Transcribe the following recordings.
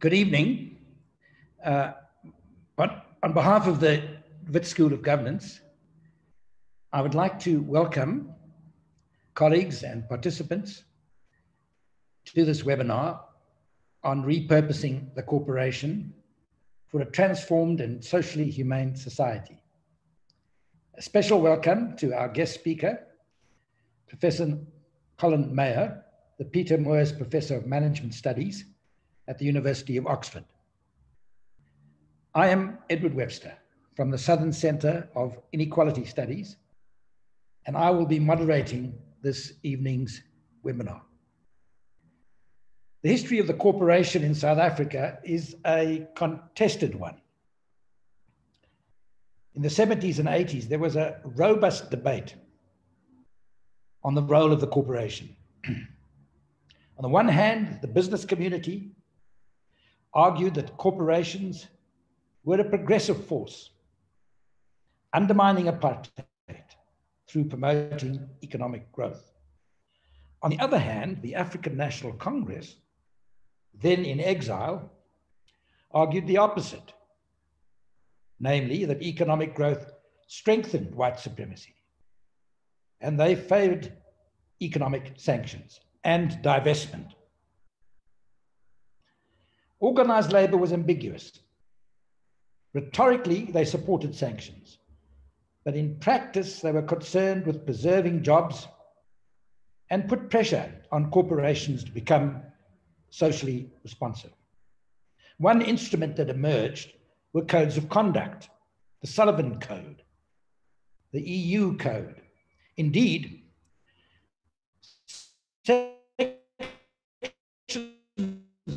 Good evening. But on behalf of the Wits School of Governance, I would like to welcome colleagues and participants to this webinar on repurposing the corporation for a transformed and socially humane society. A special welcome to our guest speaker, Professor Colin Mayer, the Peter Moyers Professor of Management Studies at the University of Oxford. I am Edward Webster from the Southern Centre of Inequality Studies, and I will be moderating this evening's webinar. The history of the corporation in South Africa is a contested one. In the 70s and 80s, there was a robust debate on the role of the corporation. On the one hand, the business community argued that corporations were a progressive force, undermining apartheid through promoting economic growth. On the other hand, the African National Congress, then in exile, argued the opposite, namely that economic growth strengthened white supremacy, and they favored economic sanctions and divestment. Organized labor was ambiguous. Rhetorically, they supported sanctions, but in practice, they were concerned with preserving jobs and put pressure on corporations to become socially responsive. One instrument that emerged were codes of conduct, the Sullivan Code, the EU Code. Indeed,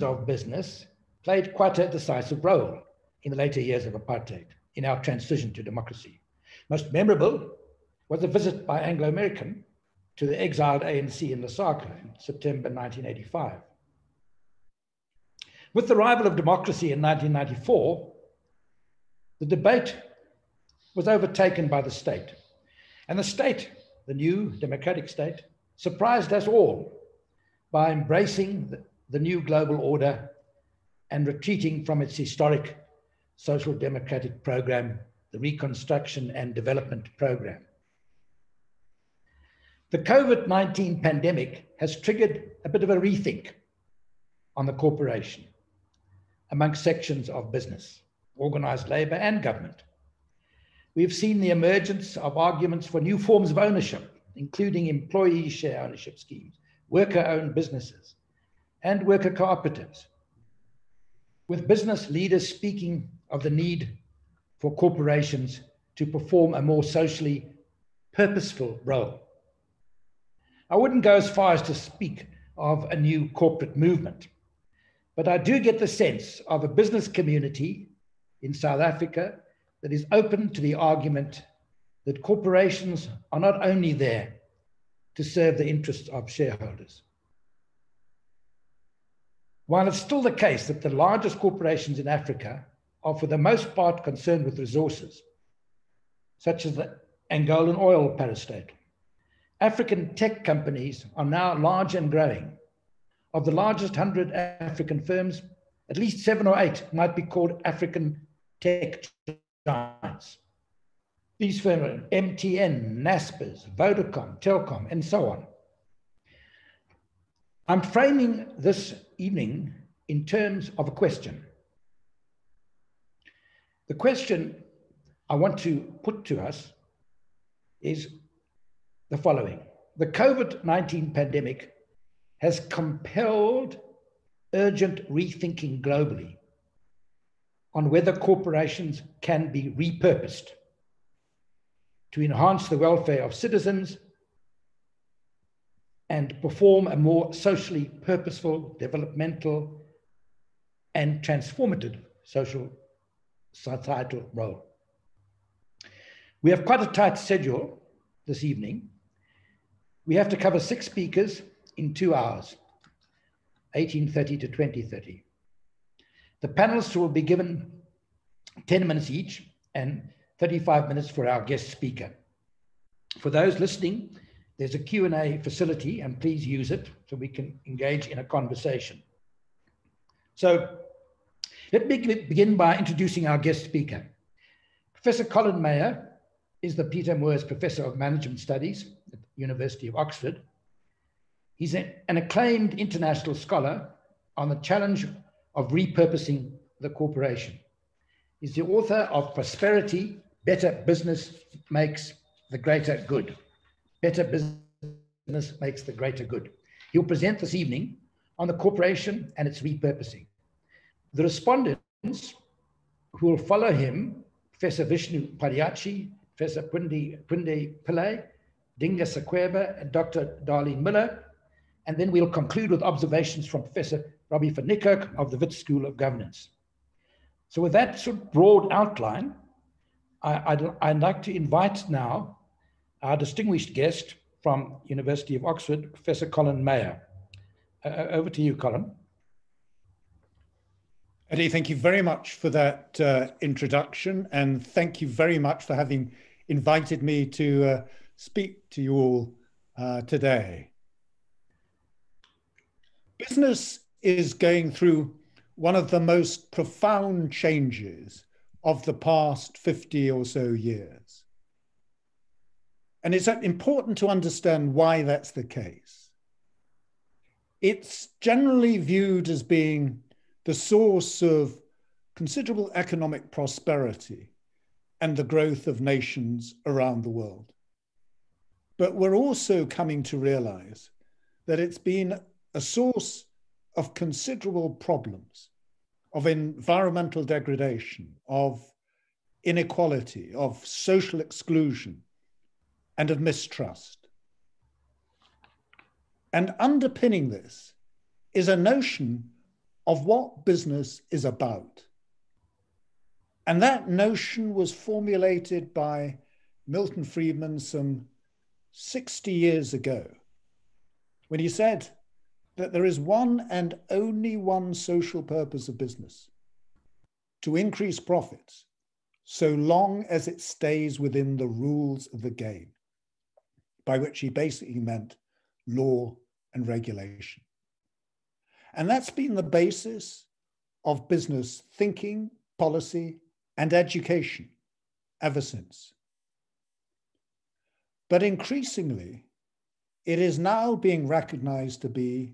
of business played quite a decisive role in the later years of apartheid in our transition to democracy. Most memorable was a visit by Anglo-American to the exiled ANC in Lusaka in September 1985. With the arrival of democracy in 1994, the debate was overtaken by the state. And the state, the new democratic state, surprised us all by embracing the new global order and retreating from its historic social democratic program, the Reconstruction and Development Program. The COVID-19 pandemic has triggered a bit of a rethink on the corporation amongst sections of business, organized labor and government. We've seen the emergence of arguments for new forms of ownership, including employee share ownership schemes, worker-owned businesses, and worker cooperatives, with business leaders speaking of the need for corporations to perform a more socially purposeful role. I wouldn't go as far as to speak of a new corporate movement, but I do get the sense of a business community in South Africa that is open to the argument that corporations are not only there to serve the interests of shareholders. While it's still the case that the largest corporations in Africa are for the most part concerned with resources, such as the Angolan oil parastatal, African tech companies are now large and growing. Of the largest 100 African firms, at least 7 or 8 might be called African tech giants. These firms are MTN, Naspers, Vodacom, Telkom, and so on. I'm framing this evening in terms of a question. The question I want to put to us is the following. The COVID-19 pandemic has compelled urgent rethinking globally on whether corporations can be repurposed to enhance the welfare of citizens and perform a more socially purposeful, developmental, and transformative societal role. We have quite a tight schedule this evening. We have to cover 6 speakers in 2 hours, 18:30 to 20:30. The panelists will be given 10 minutes each and 35 minutes for our guest speaker. For those listening, there's a Q&A facility, and please use it so we can engage in a conversation. So Let me begin by introducing our guest speaker. Professor Colin Mayer is the Peter Moores Professor of Management Studies at the University of Oxford. He's an acclaimed international scholar on the challenge of repurposing the corporation. He's the author of Prosperity, Better Business Makes the Greater Good. Better Business Makes the Greater Good. He'll present this evening on the corporation and its repurposing. The respondents who will follow him, Professor Vishnu Padayachee, Professor Pundy Pillay, Dinga Sikwebu, and Dr. Darlene Miller. And then we'll conclude with observations from Professor Robbie van Niekerk of the Wits School of Governance. So with that sort of broad outline, I'd like to invite now our distinguished guest from University of Oxford, Professor Colin Mayer. Over to you, Colin. Eddie, thank you very much for that introduction, and thank you very much for having invited me to speak to you all today. Business is going through one of the most profound changes of the past 50 or so years. And it's important to understand why that's the case. It's generally viewed as being the source of considerable economic prosperity and the growth of nations around the world. But we're also coming to realize that it's been a source of considerable problems, of environmental degradation, of inequality, of social exclusion, and of mistrust. And underpinning this is a notion of what business is about. And that notion was formulated by Milton Friedman some 60 years ago, when he said that there is one and only one social purpose of business: to increase profits, so long as it stays within the rules of the game, by which he basically meant law and regulation. And that's been the basis of business thinking, policy, and education ever since. But increasingly, it is now being recognized to be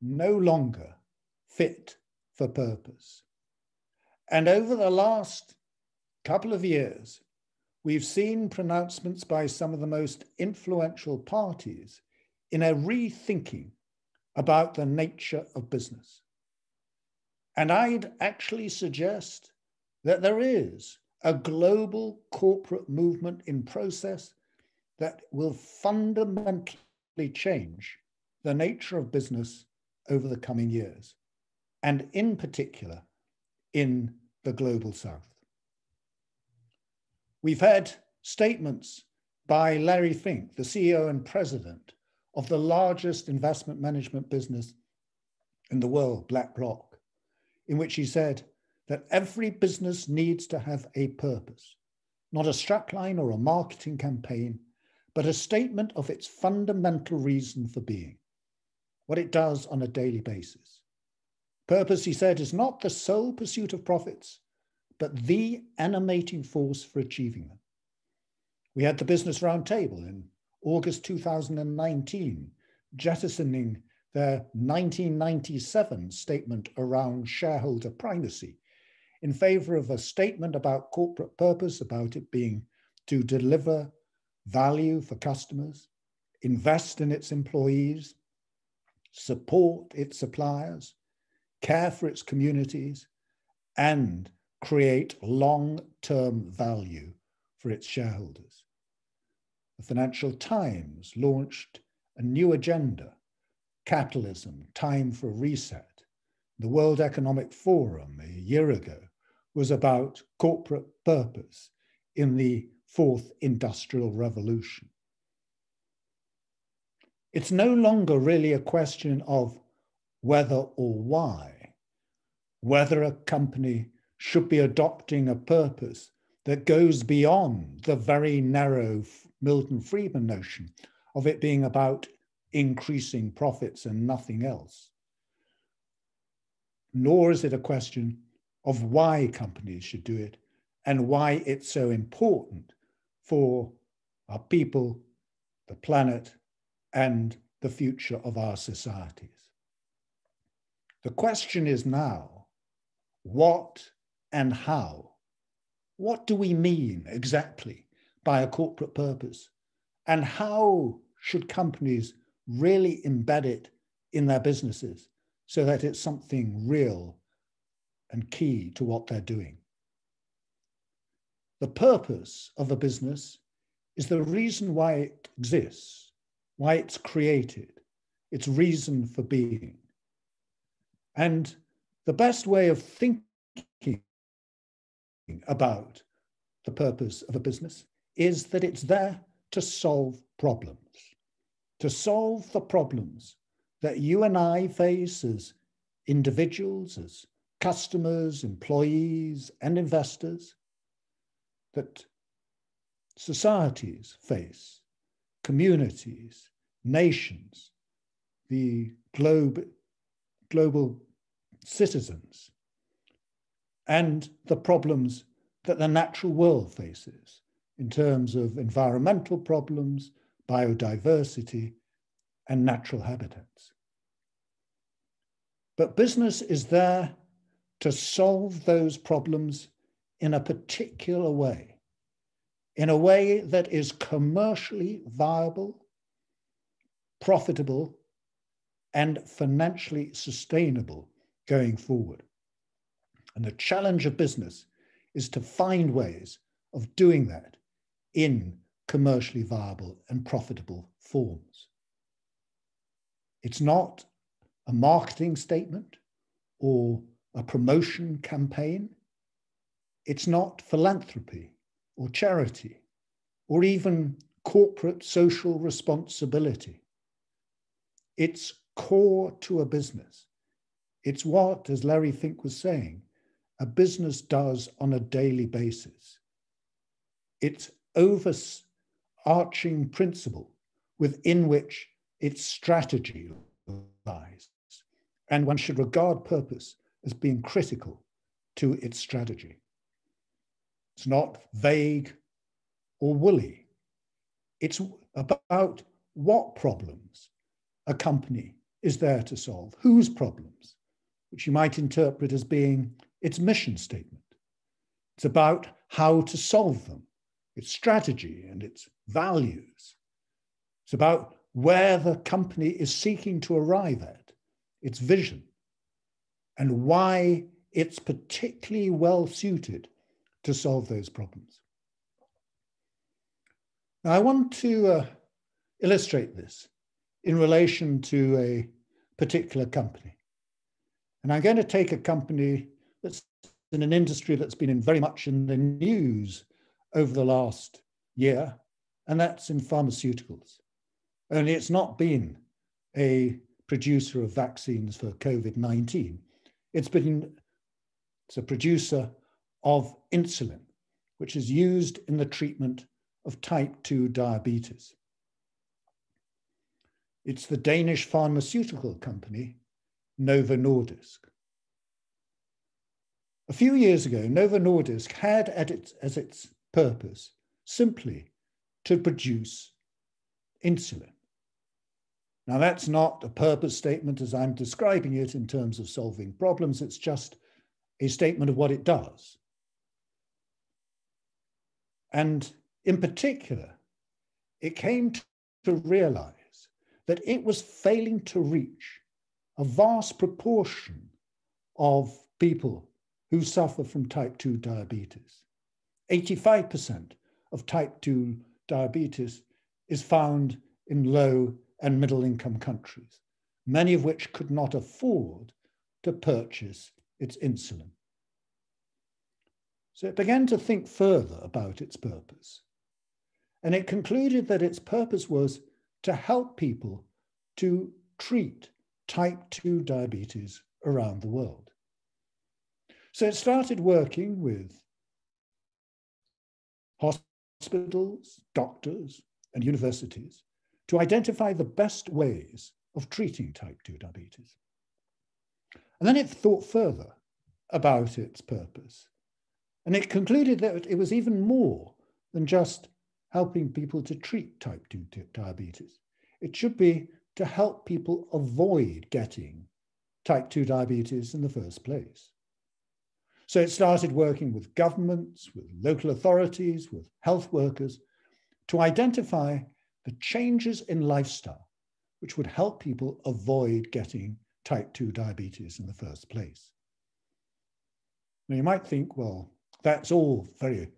no longer fit for purpose. And over the last couple of years, we've seen pronouncements by some of the most influential parties in a rethinking about the nature of business. And I'd actually suggest that there is a global corporate movement in process that will fundamentally change the nature of business over the coming years, and in particular in the global South. We've had statements by Larry Fink, the CEO and president of the largest investment management business in the world, BlackRock, in which he said that every business needs to have a purpose, not a strapline or a marketing campaign, but a statement of its fundamental reason for being, what it does on a daily basis. Purpose, he said, is not the sole pursuit of profits, but the animating force for achieving them. We had the Business Roundtable in August 2019, jettisoning their 1997 statement around shareholder primacy in favor of a statement about corporate purpose, about it being to deliver value for customers, invest in its employees, support its suppliers, care for its communities, and create long-term value for its shareholders. The Financial Times launched a new agenda, Capitalism, Time for a Reset. The World Economic Forum a year ago was about corporate purpose in the fourth industrial revolution. It's no longer really a question of whether or why, whether a company should be adopting a purpose that goes beyond the very narrow Milton Friedman notion of it being about increasing profits and nothing else. Nor is it a question of why companies should do it and why it's so important for our people, the planet, and the future of our societies. The question is now, what and how? What do we mean exactly by a corporate purpose? And how should companies really embed it in their businesses so that it's something real and key to what they're doing? The purpose of a business is the reason why it exists, why it's created, its reason for being. And the best way of thinking about the purpose of a business is that it's there to solve problems, to solve the problems that you and I face as individuals, as customers, employees, and investors, that societies face, communities, nations, the global citizens, and the problems that the natural world faces in terms of environmental problems, biodiversity, and natural habitats. But business is there to solve those problems in a particular way, in a way that is commercially viable, profitable, and financially sustainable going forward. And the challenge of business is to find ways of doing that in commercially viable and profitable forms. It's not a marketing statement or a promotion campaign. It's not philanthropy or charity or even corporate social responsibility. It's core to a business. It's what, as Larry Fink was saying, a business does on a daily basis. It's overarching principle within which its strategy lies. And one should regard purpose as being critical to its strategy. It's not vague or woolly. It's about what problems a company is there to solve, whose problems, which you might interpret as being its mission statement. It's about how to solve them, its strategy and its values. It's about where the company is seeking to arrive at, its vision, and why it's particularly well suited to solve those problems. Now, I want to illustrate this in relation to a particular company. And I'm going to take a company that's in an industry that's been very much in the news over the last year, and that's in pharmaceuticals. Only it's not been a producer of vaccines for COVID-19. It's a producer of insulin, which is used in the treatment of type 2 diabetes. It's the Danish pharmaceutical company, Novo Nordisk. A few years ago, Novo Nordisk had as its purpose simply to produce insulin. Now, that's not a purpose statement as I'm describing it in terms of solving problems. It's just a statement of what it does. And in particular, it came to realize that it was failing to reach a vast proportion of people who suffer from type 2 diabetes. 85% of type 2 diabetes is found in low and middle income countries, many of which could not afford to purchase its insulin. So it began to think further about its purpose. And it concluded that its purpose was to help people to treat type 2 diabetes around the world. So it started working with hospitals, doctors, and universities to identify the best ways of treating type 2 diabetes. And then it thought further about its purpose. And it concluded that it was even more than just helping people to treat type 2 diabetes. It should be to help people avoid getting type 2 diabetes in the first place. So it started working with governments, with local authorities, with health workers to identify the changes in lifestyle which would help people avoid getting type 2 diabetes in the first place. Now you might think, well, that's all very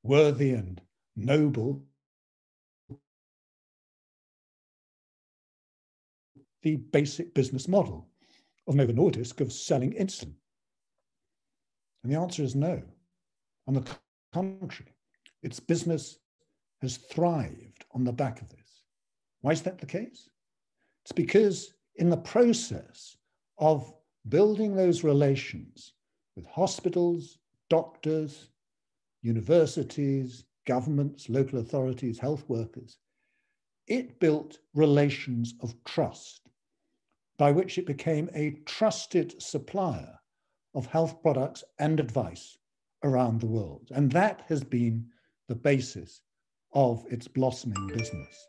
worthy and noble. The basic business model of Novo Nordisk of selling insulin. And the answer is no. On the contrary, its business has thrived on the back of this. Why is that the case? It's because in the process of building those relations with hospitals, doctors, universities, governments, local authorities, health workers, it built relations of trust by which it became a trusted supplier of health products and advice around the world. And that has been the basis of its blossoming business.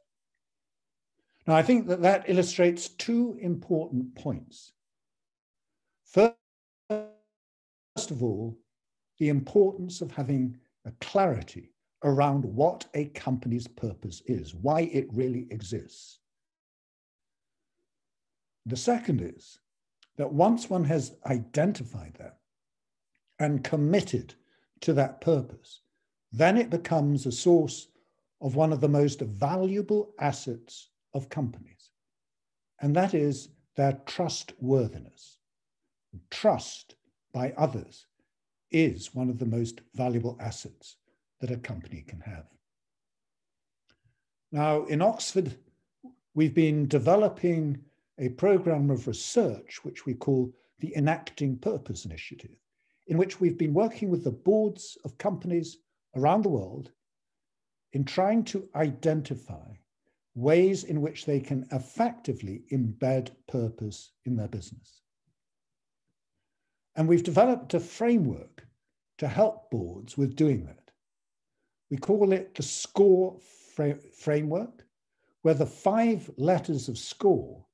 Now, I think that that illustrates two important points. First of all, the importance of having a clarity around what a company's purpose is, why it really exists. The second is that once one has identified that and committed to that purpose, then it becomes a source of one of the most valuable assets of companies, and that is their trustworthiness. Trust by others is one of the most valuable assets that a company can have. Now, in Oxford, we've been developing a program of research which we call the Enacting Purpose Initiative, in which we've been working with the boards of companies around the world in trying to identify ways in which they can effectively embed purpose in their business. And we've developed a framework to help boards with doing that. We call it the SCORE framework, where the 5 letters of SCORE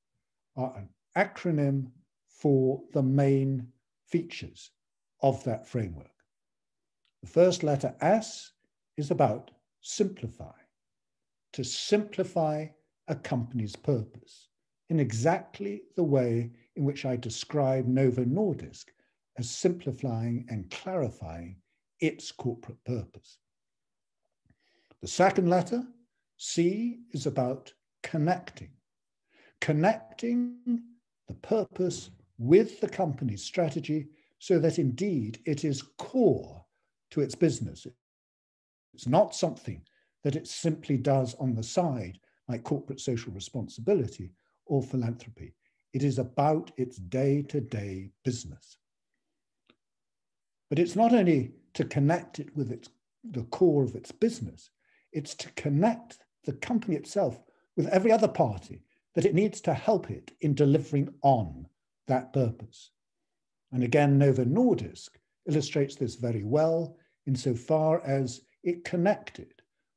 are an acronym for the main features of that framework. The first letter, S, is about simplify, to simplify a company's purpose in exactly the way in which I describe Novo Nordisk as simplifying and clarifying its corporate purpose. The second letter, C, is about connecting the purpose with the company's strategy so that indeed it is core to its business. It's not something that it simply does on the side, like corporate social responsibility or philanthropy. It is about its day-to-day business. But it's not only to connect it with the core of its business, it's to connect the company itself with every other party that it needs to help it in delivering on that purpose. And again, Novo Nordisk illustrates this very well insofar as it connected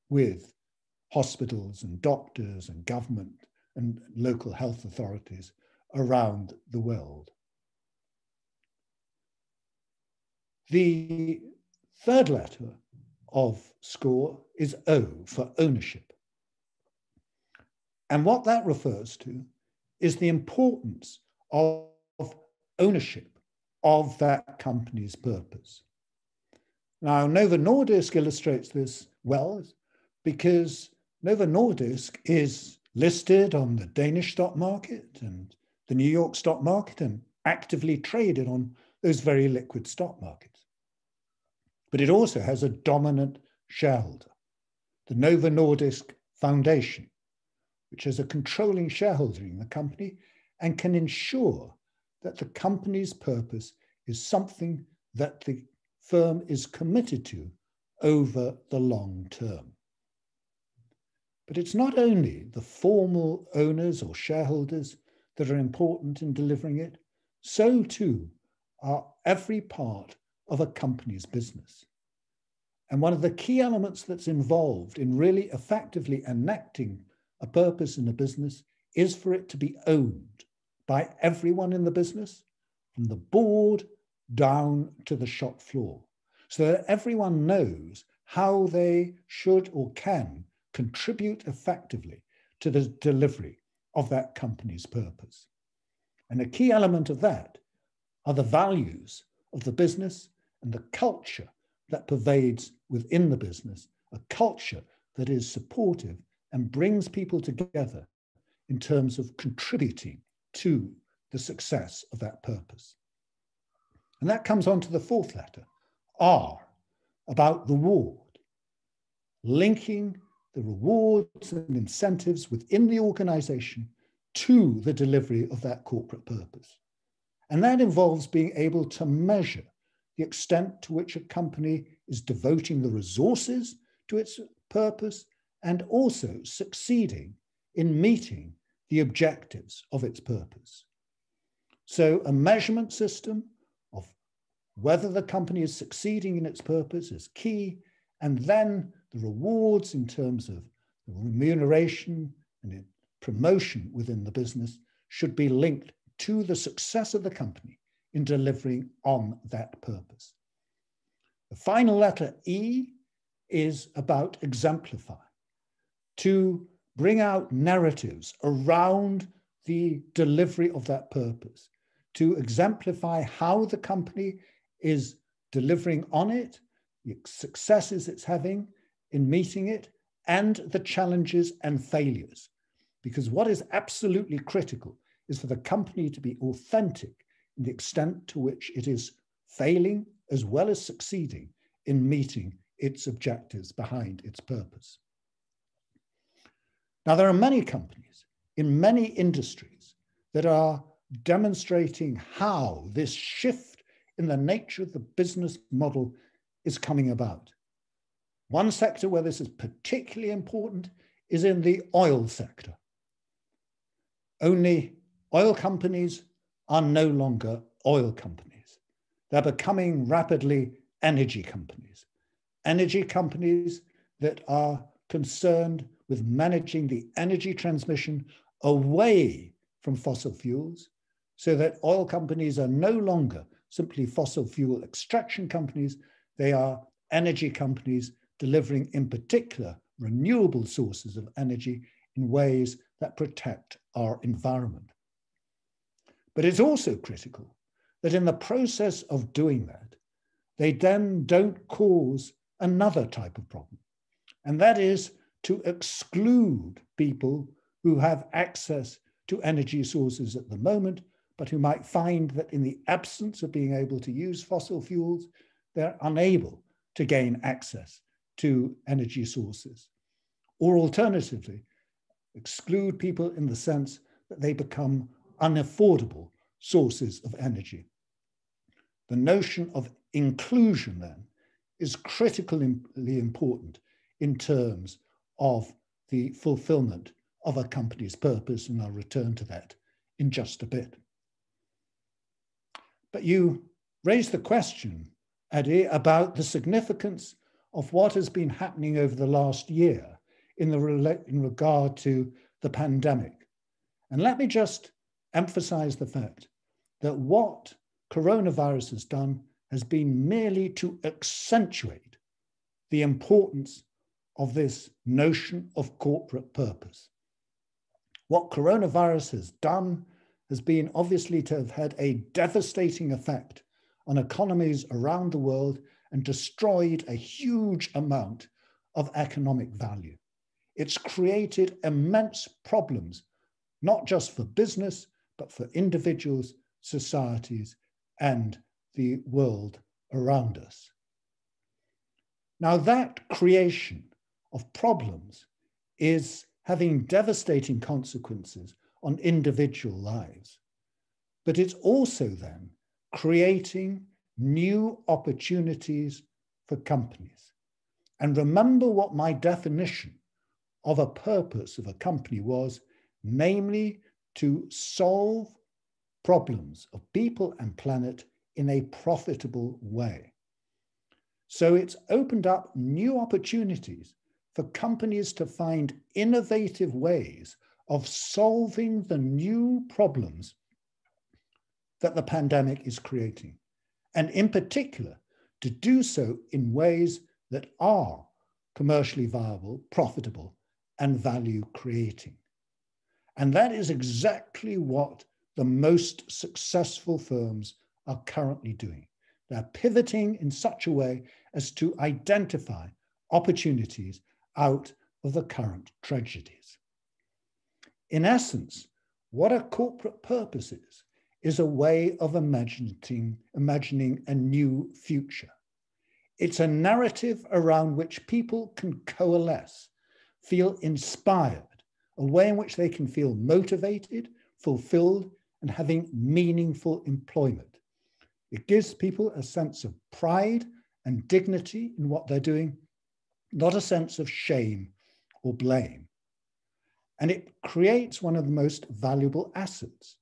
with hospitals and doctors and government and local health authorities around the world. The third letter of SCORE is O, for ownership. And what that refers to is the importance of ownership of that company's purpose. Now, Novo Nordisk illustrates this well because Novo Nordisk is listed on the Danish stock market and the New York stock market and actively traded on those very liquid stock markets. But it also has a dominant shareholder, the Novo Nordisk Foundation, which has a controlling shareholder in the company and can ensure that the company's purpose is something that the firm is committed to over the long term. But it's not only the formal owners or shareholders that are important in delivering it, so too are every part of a company's business. And one of the key elements that's involved in really effectively enacting a purpose in a business is for it to be owned by everyone in the business, from the board down to the shop floor, so that everyone knows how they should or can contribute effectively to the delivery of that company's purpose. And a key element of that are the values of the business and the culture that pervades within the business, a culture that is supportive and brings people together in terms of contributing to the success of that purpose. And that comes on to the fourth letter, R, about reward, linking the rewards and incentives within the organization to the delivery of that corporate purpose. And that involves being able to measure the extent to which a company is devoting the resources to its purpose and also succeeding in meeting the objectives of its purpose. So a measurement system of whether the company is succeeding in its purpose is key, and then the rewards in terms of the remuneration and promotion within the business should be linked to the success of the company in delivering on that purpose. The final letter, E, is about exemplify, to bring out narratives around the delivery of that purpose, to exemplify how the company is delivering on it, the successes it's having in meeting it, and the challenges and failures. Because what is absolutely critical is for the company to be authentic in the extent to which it is failing as well as succeeding in meeting its objectives behind its purpose. Now, there are many companies in many industries that are demonstrating how this shift in the nature of the business model is coming about. One sector where this is particularly important is in the oil sector. Only oil companies are no longer oil companies. They're becoming rapidly energy companies. Energy companies that are concerned with managing the energy transmission away from fossil fuels, so that oil companies are no longer simply fossil fuel extraction companies. They are energy companies delivering, in particular, renewable sources of energy in ways that protect our environment. But it's also critical that in the process of doing that, they then don't cause another type of problem, and that is to exclude people who have access to energy sources at the moment, but who might find that in the absence of being able to use fossil fuels, they're unable to gain access to energy sources. Or alternatively, exclude people in the sense that they become unaffordable sources of energy. The notion of inclusion then is critically important in terms of the fulfillment of a company's purpose, and I'll return to that in just a bit. But you raised the question, Adi, about the significance of what has been happening over the last year in regard to the pandemic. And let me just emphasize the fact that what coronavirus has done has been merely to accentuate the importance of this notion of corporate purpose. What coronavirus has done has been obviously to have had a devastating effect on economies around the world and destroyed a huge amount of economic value. It's created immense problems, not just for business, but for individuals, societies, and the world around us. Now, that creation of problems is having devastating consequences on individual lives, but it's also then creating new opportunities for companies. And remember what my definition of a purpose of a company was, namely to solve problems of people and planet in a profitable way. So it's opened up new opportunities for companies to find innovative ways of solving the new problems that the pandemic is creating, and in particular, to do so in ways that are commercially viable, profitable, and value creating. And that is exactly what the most successful firms are currently doing. They're pivoting in such a way as to identify opportunities out of the current tragedies. In essence, what a corporate purpose is a way of imagining a new future. It's a narrative around which people can coalesce, feel inspired, a way in which they can feel motivated, fulfilled, and having meaningful employment. It gives people a sense of pride and dignity in what they're doing, not a sense of shame or blame. And it creates one of the most valuable assets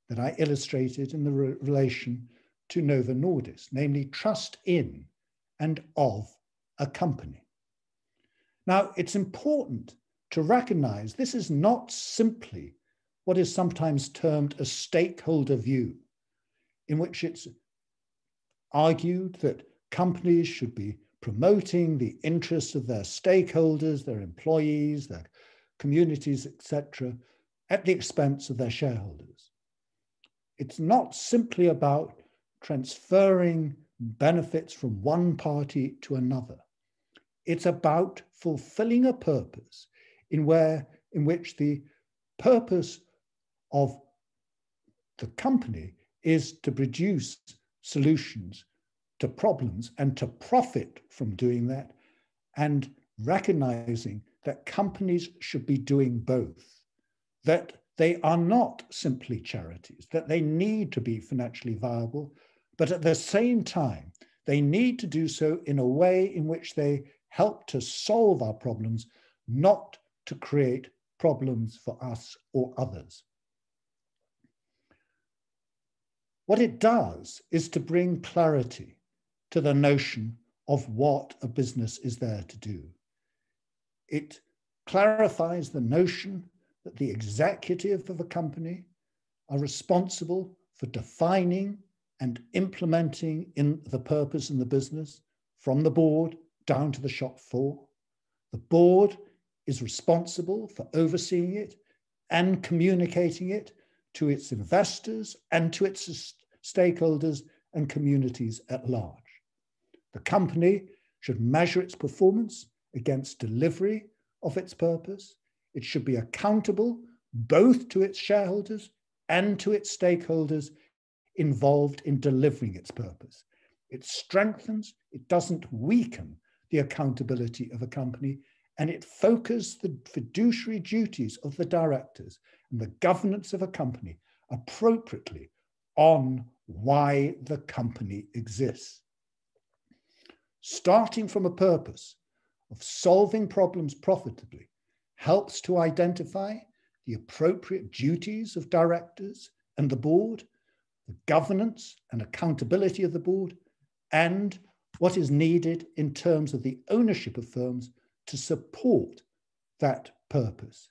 that I illustrated in the relation to Novo Nordisk, namely trust in and of a company. Now, it's important to recognize this is not simply what is sometimes termed a stakeholder view, in which it's argued that companies should be promoting the interests of their stakeholders, their employees, their communities, etc., at the expense of their shareholders. It's not simply about transferring benefits from one party to another. It's about fulfilling a purpose in which the purpose of the company is to produce solutions to problems and to profit from doing that, and recognizing that companies should be doing both, that they are not simply charities, that they need to be financially viable, but at the same time, they need to do so in a way in which they help to solve our problems, not to create problems for us or others. What it does is to bring clarity to the notion of what a business is there to do. It clarifies the notion that the executive of a company are responsible for defining and implementing in the purpose in the business, from the board down to the shop floor. The board is responsible for overseeing it and communicating it to its investors and to its stakeholders and communities at large. The company should measure its performance against delivery of its purpose. It should be accountable both to its shareholders and to its stakeholders involved in delivering its purpose. It strengthens, it doesn't weaken the accountability of a company, and it focuses the fiduciary duties of the directors and the governance of a company appropriately on why the company exists. Starting from a purpose of solving problems profitably helps to identify the appropriate duties of directors and the board, the governance and accountability of the board, and what is needed in terms of the ownership of firms to support that purpose.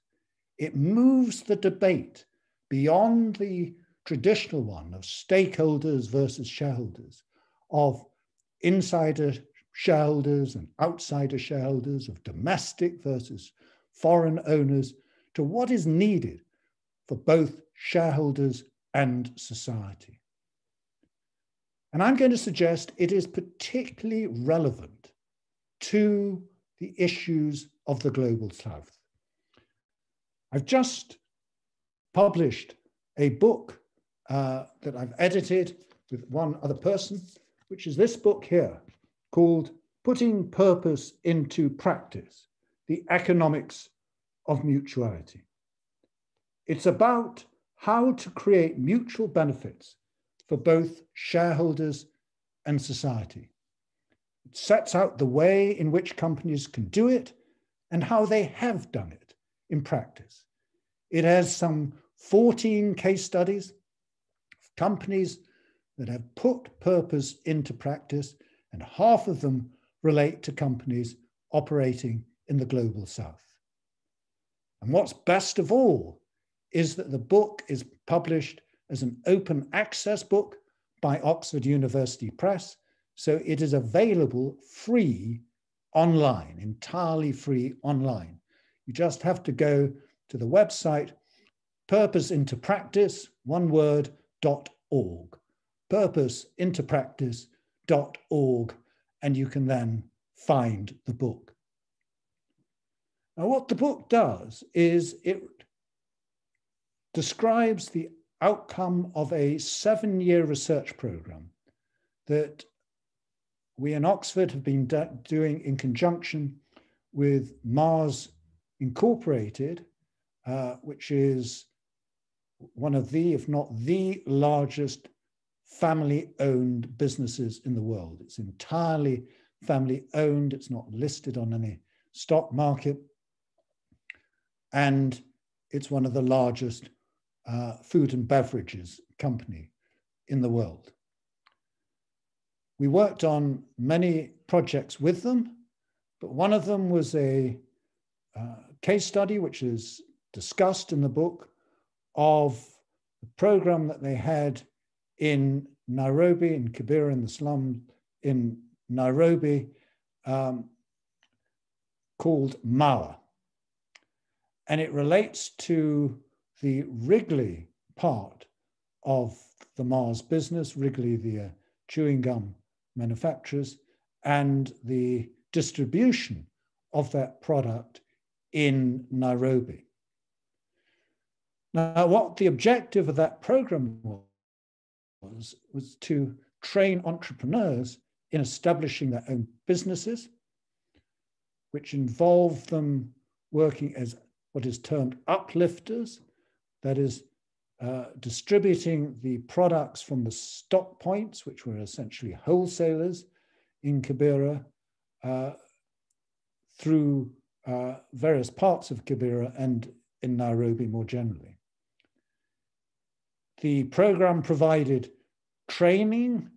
It moves the debate beyond the traditional one of stakeholders versus shareholders, of insider shareholders and outsider shareholders, of domestic versus foreign owners, to what is needed for both shareholders and society. And I'm going to suggest it is particularly relevant to the issues of the Global South. I've just published a book that I've edited with one other person, which is this book here, called Putting Purpose into Practice, The Economics of Mutuality. It's about how to create mutual benefits for both shareholders and society. It sets out the way in which companies can do it and how they have done it in practice. It has some 14 case studies of companies that have put purpose into practice, and half of them relate to companies operating in the global south. And what's best of all is that the book is published as an open access book by Oxford University Press, so it is available free online, entirely free online. You just have to go to the website purposeintopractice, one word, .org, purposeintopractice.org, and you can then find the book. Now, what the book does is it describes the outcome of a 7-year research program that we in Oxford have been doing in conjunction with Mars Incorporated, which is one of the, if not the largest family-owned businesses in the world. It's entirely family-owned. It's not listed on any stock market. And it's one of the largest food and beverages company in the world. We worked on many projects with them, but one of them was a case study, which is discussed in the book, of the program that they had in Nairobi, in Kibera, in the slum in Nairobi, called MAWA. And it relates to the Wrigley part of the Mars business, Wrigley, the chewing gum manufacturers, and the distribution of that product in Nairobi. Now, what the objective of that program was to train entrepreneurs in establishing their own businesses, which involved them working as what is termed uplifters, that is, distributing the products from the stock points, which were essentially wholesalers in Kibera, through various parts of Kibera and in Nairobi more generally. The program provided training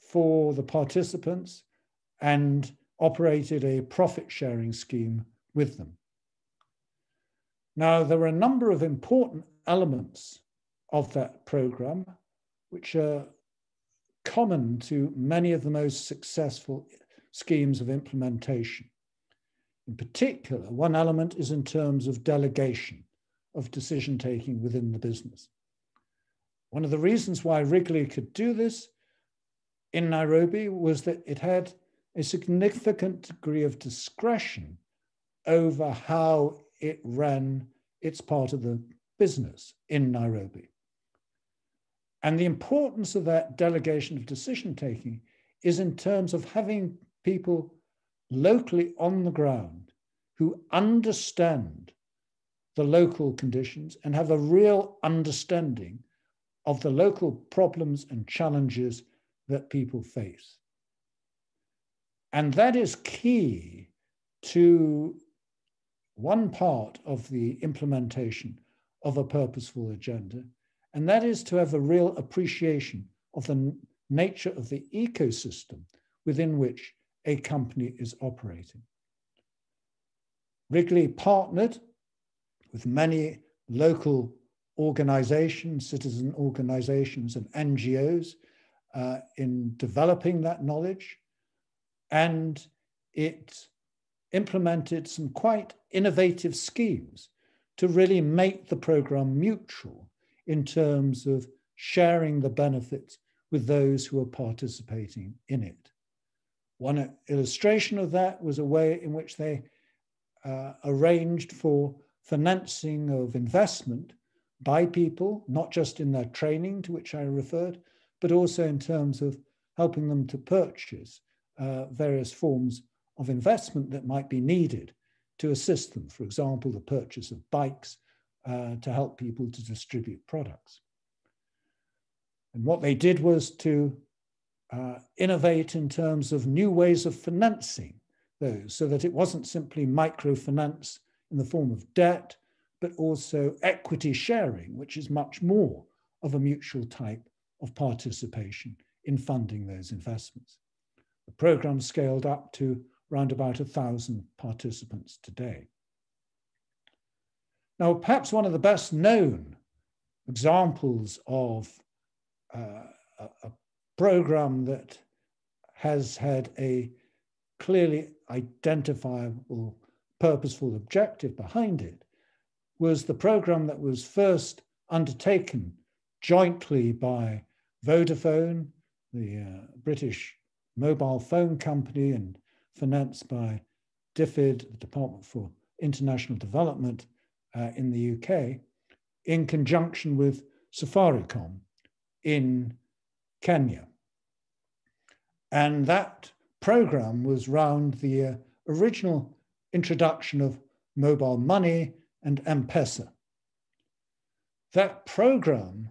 for the participants and operated a profit-sharing scheme with them. Now, there were a number of important elements of that program, which are common to many of the most successful schemes of implementation. In particular, one element is in terms of delegation of decision-taking within the business. One of the reasons why Wrigley could do this in Nairobi was that it had a significant degree of discretion over how it ran its part of the business in Nairobi. And the importance of that delegation of decision-taking is in terms of having people locally on the ground who understand the local conditions and have a real understanding of the local problems and challenges that people face. And that is key to one part of the implementation of a purposeful agenda, and that is to have a real appreciation of the nature of the ecosystem within which a company is operating. Wrigley partnered with many local organizations, citizen organizations, and NGOs in developing that knowledge, and it implemented some quite innovative schemes to really make the program mutual in terms of sharing the benefits with those who are participating in it. One illustration of that was a way in which they arranged for financing of investment by people, not just in their training, to which I referred, but also in terms of helping them to purchase various forms of investment that might be needed to assist them. For example, the purchase of bikes to help people to distribute products. And what they did was to innovate in terms of new ways of financing those, so that it wasn't simply microfinance in the form of debt, but also equity sharing, which is much more of a mutual type of participation in funding those investments. The program scaled up to around about 1,000 participants today. Now, perhaps one of the best known examples of a program that has had a clearly identifiable, purposeful objective behind it was the program that was first undertaken jointly by Vodafone, the British mobile phone company, and financed by DFID, the Department for International Development in the UK, in conjunction with Safaricom in Kenya. And that program was round the original introduction of mobile money and M-Pesa. That program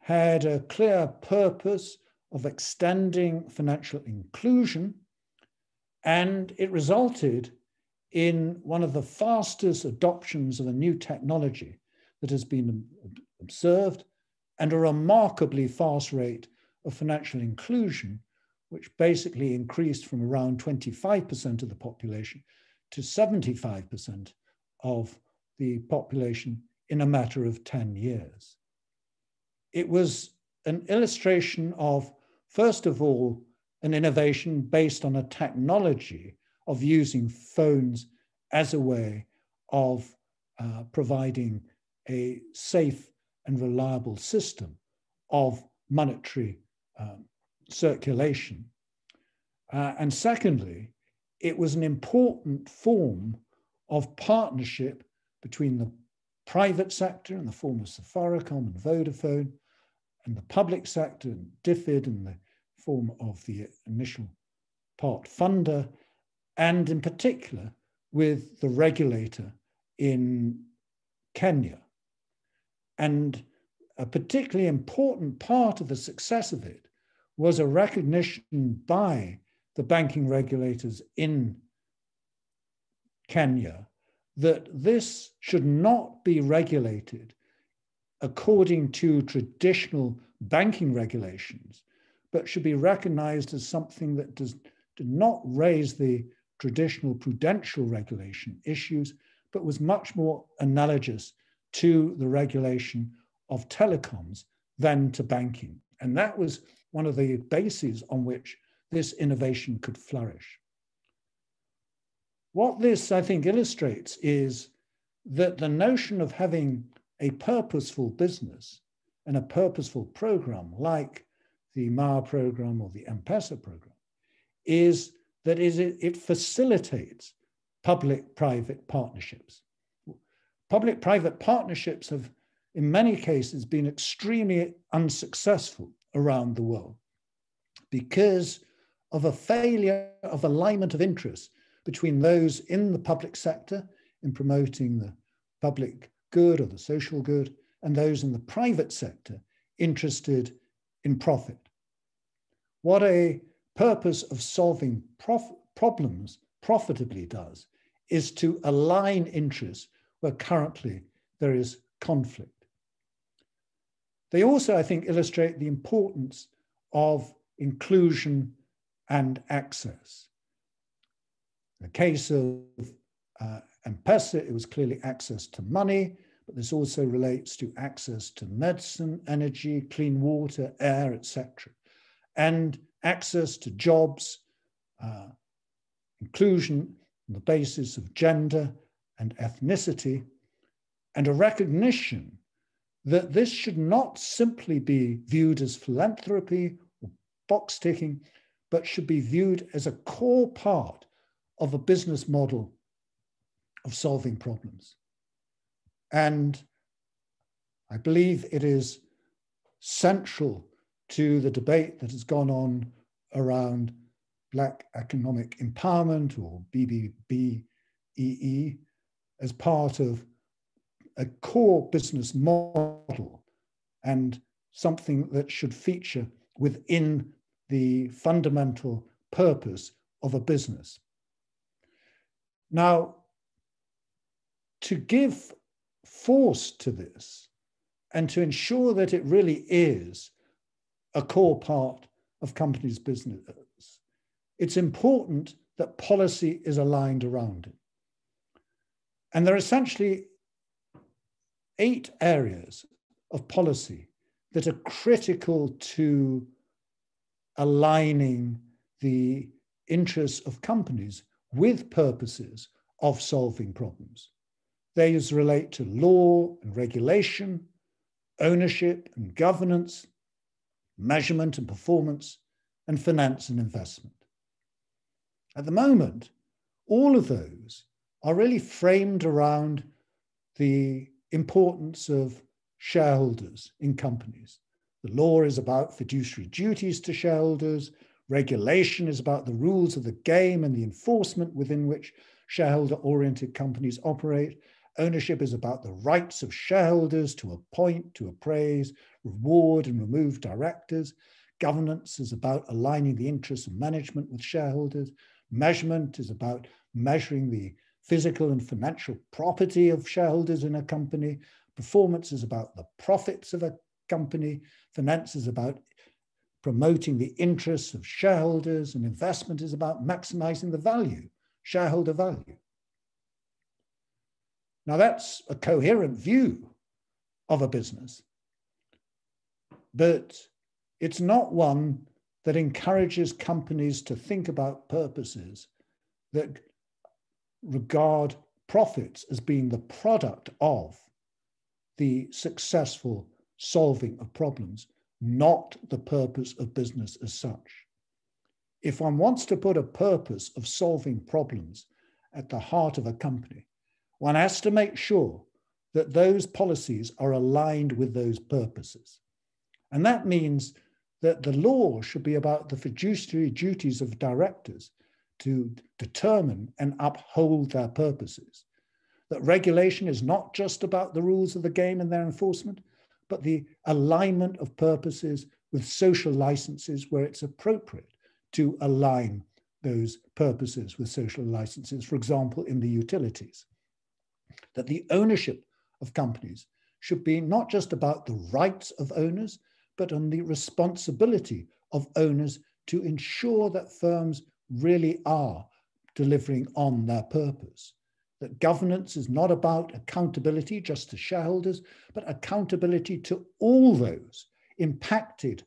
had a clear purpose of extending financial inclusion, and it resulted in one of the fastest adoptions of a new technology that has been observed, and a remarkably fast rate of financial inclusion, which basically increased from around 25% of the population to 75% of the population in a matter of 10 years. It was an illustration of, first of all, an innovation based on a technology of using phones as a way of providing a safe and reliable system of monetary circulation. And secondly, it was an important form of partnership between the private sector in the form of Safaricom and Vodafone, and the public sector and DFID in the form of the initial part funder, and in particular with the regulator in Kenya. And a particularly important part of the success of it was a recognition by the banking regulators in Kenya that this should not be regulated according to traditional banking regulations, but should be recognized as something that did not raise the traditional prudential regulation issues, but was much more analogous to the regulation of telecoms than to banking. And that was one of the bases on which this innovation could flourish. What this, I think, illustrates is that the notion of having a purposeful business and a purposeful program like the MAR program or the M-Pesa program is that it facilitates public-private partnerships. Public-private partnerships have, in many cases, been extremely unsuccessful around the world because of a failure of alignment of interests between those in the public sector in promoting the public good or the social good, and those in the private sector interested in profit. What a purpose of solving problems profitably does is to align interests where currently there is conflict. They also, I think, illustrate the importance of inclusion and access. In the case of M-Pesa, it was clearly access to money, but this also relates to access to medicine, energy, clean water, air, etc., and access to jobs, inclusion on the basis of gender and ethnicity, and a recognition that this should not simply be viewed as philanthropy or box ticking, but should be viewed as a core part of a business model of solving problems. And I believe it is central to the debate that has gone on around Black economic empowerment, or BBBEE, as part of a core business model and something that should feature within the fundamental purpose of a business. Now, to give force to this and to ensure that it really is a core part of companies' business. It's important that policy is aligned around it. And there are essentially 8 areas of policy that are critical to aligning the interests of companies with purposes of solving problems. These relate to law and regulation, ownership and governance, measurement and performance, and finance and investment. At the moment, all of those are really framed around the importance of shareholders in companies. The law is about fiduciary duties to shareholders. Regulation is about the rules of the game and the enforcement within which shareholder-oriented companies operate. Ownership is about the rights of shareholders to appoint, to appraise, reward, and remove directors. Governance is about aligning the interests of management with shareholders. Measurement is about measuring the physical and financial property of shareholders in a company. Performance is about the profits of a company. Finance is about promoting the interests of shareholders, and investment is about maximizing the value, shareholder value. Now that's a coherent view of a business, but it's not one that encourages companies to think about purposes that regard profits as being the product of the successful solving of problems, not the purpose of business as such. If one wants to put a purpose of solving problems at the heart of a company, one has to make sure that those policies are aligned with those purposes. And that means that the law should be about the fiduciary duties of directors to determine and uphold their purposes. That regulation is not just about the rules of the game and their enforcement, but the alignment of purposes with social licenses where it's appropriate to align those purposes with social licenses, for example, in the utilities. That the ownership of companies should be not just about the rights of owners, but on the responsibility of owners to ensure that firms really are delivering on their purpose. That governance is not about accountability just to shareholders, but accountability to all those impacted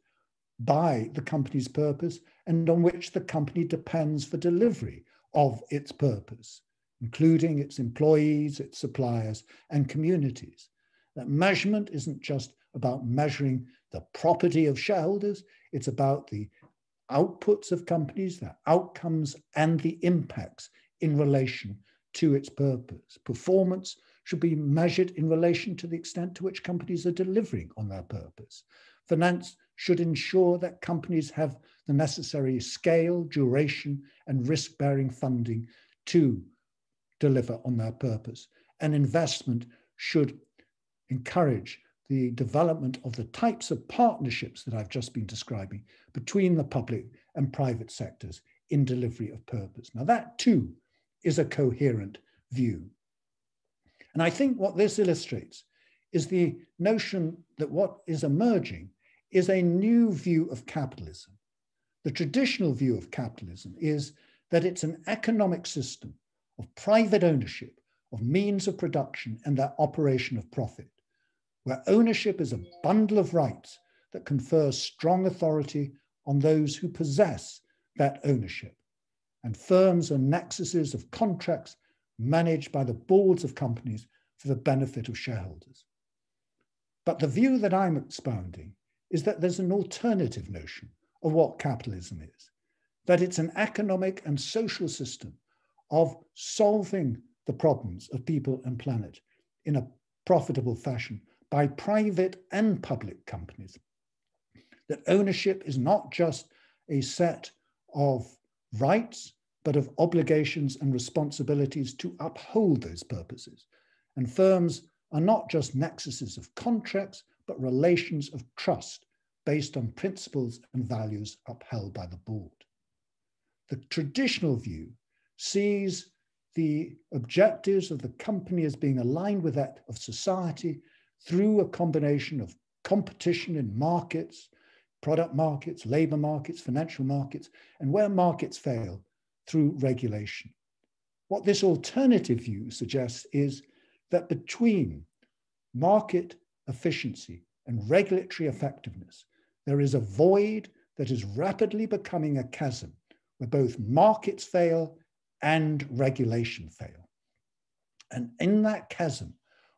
by the company's purpose and on which the company depends for delivery of its purpose, including its employees, its suppliers, and communities. That measurement isn't just about measuring the property of shareholders, it's about the outputs of companies, their outcomes, and the impacts in relation to its purpose. Performance should be measured in relation to the extent to which companies are delivering on their purpose. Finance should ensure that companies have the necessary scale, duration, and risk-bearing funding to deliver on their purpose. And investment should encourage the development of the types of partnerships that I've just been describing between the public and private sectors in delivery of purpose. Now that too is a coherent view. And I think what this illustrates is the notion that what is emerging is a new view of capitalism. The traditional view of capitalism is that it's an economic system of private ownership of means of production and their operation of profit, where ownership is a bundle of rights that confers strong authority on those who possess that ownership. And firms are nexuses of contracts managed by the boards of companies for the benefit of shareholders. But the view that I'm expounding is that there's an alternative notion of what capitalism is, that it's an economic and social system of solving the problems of people and planet in a profitable fashion by private and public companies. That ownership is not just a set of rights, but of obligations and responsibilities to uphold those purposes. And firms are not just nexuses of contracts, but relations of trust based on principles and values upheld by the board. The traditional view sees the objectives of the company as being aligned with that of society through a combination of competition in markets, product markets, labor markets, financial markets, and where markets fail, through regulation. What this alternative view suggests is that between market efficiency and regulatory effectiveness, there is a void that is rapidly becoming a chasm where both markets fail and regulation fail. And in that chasm,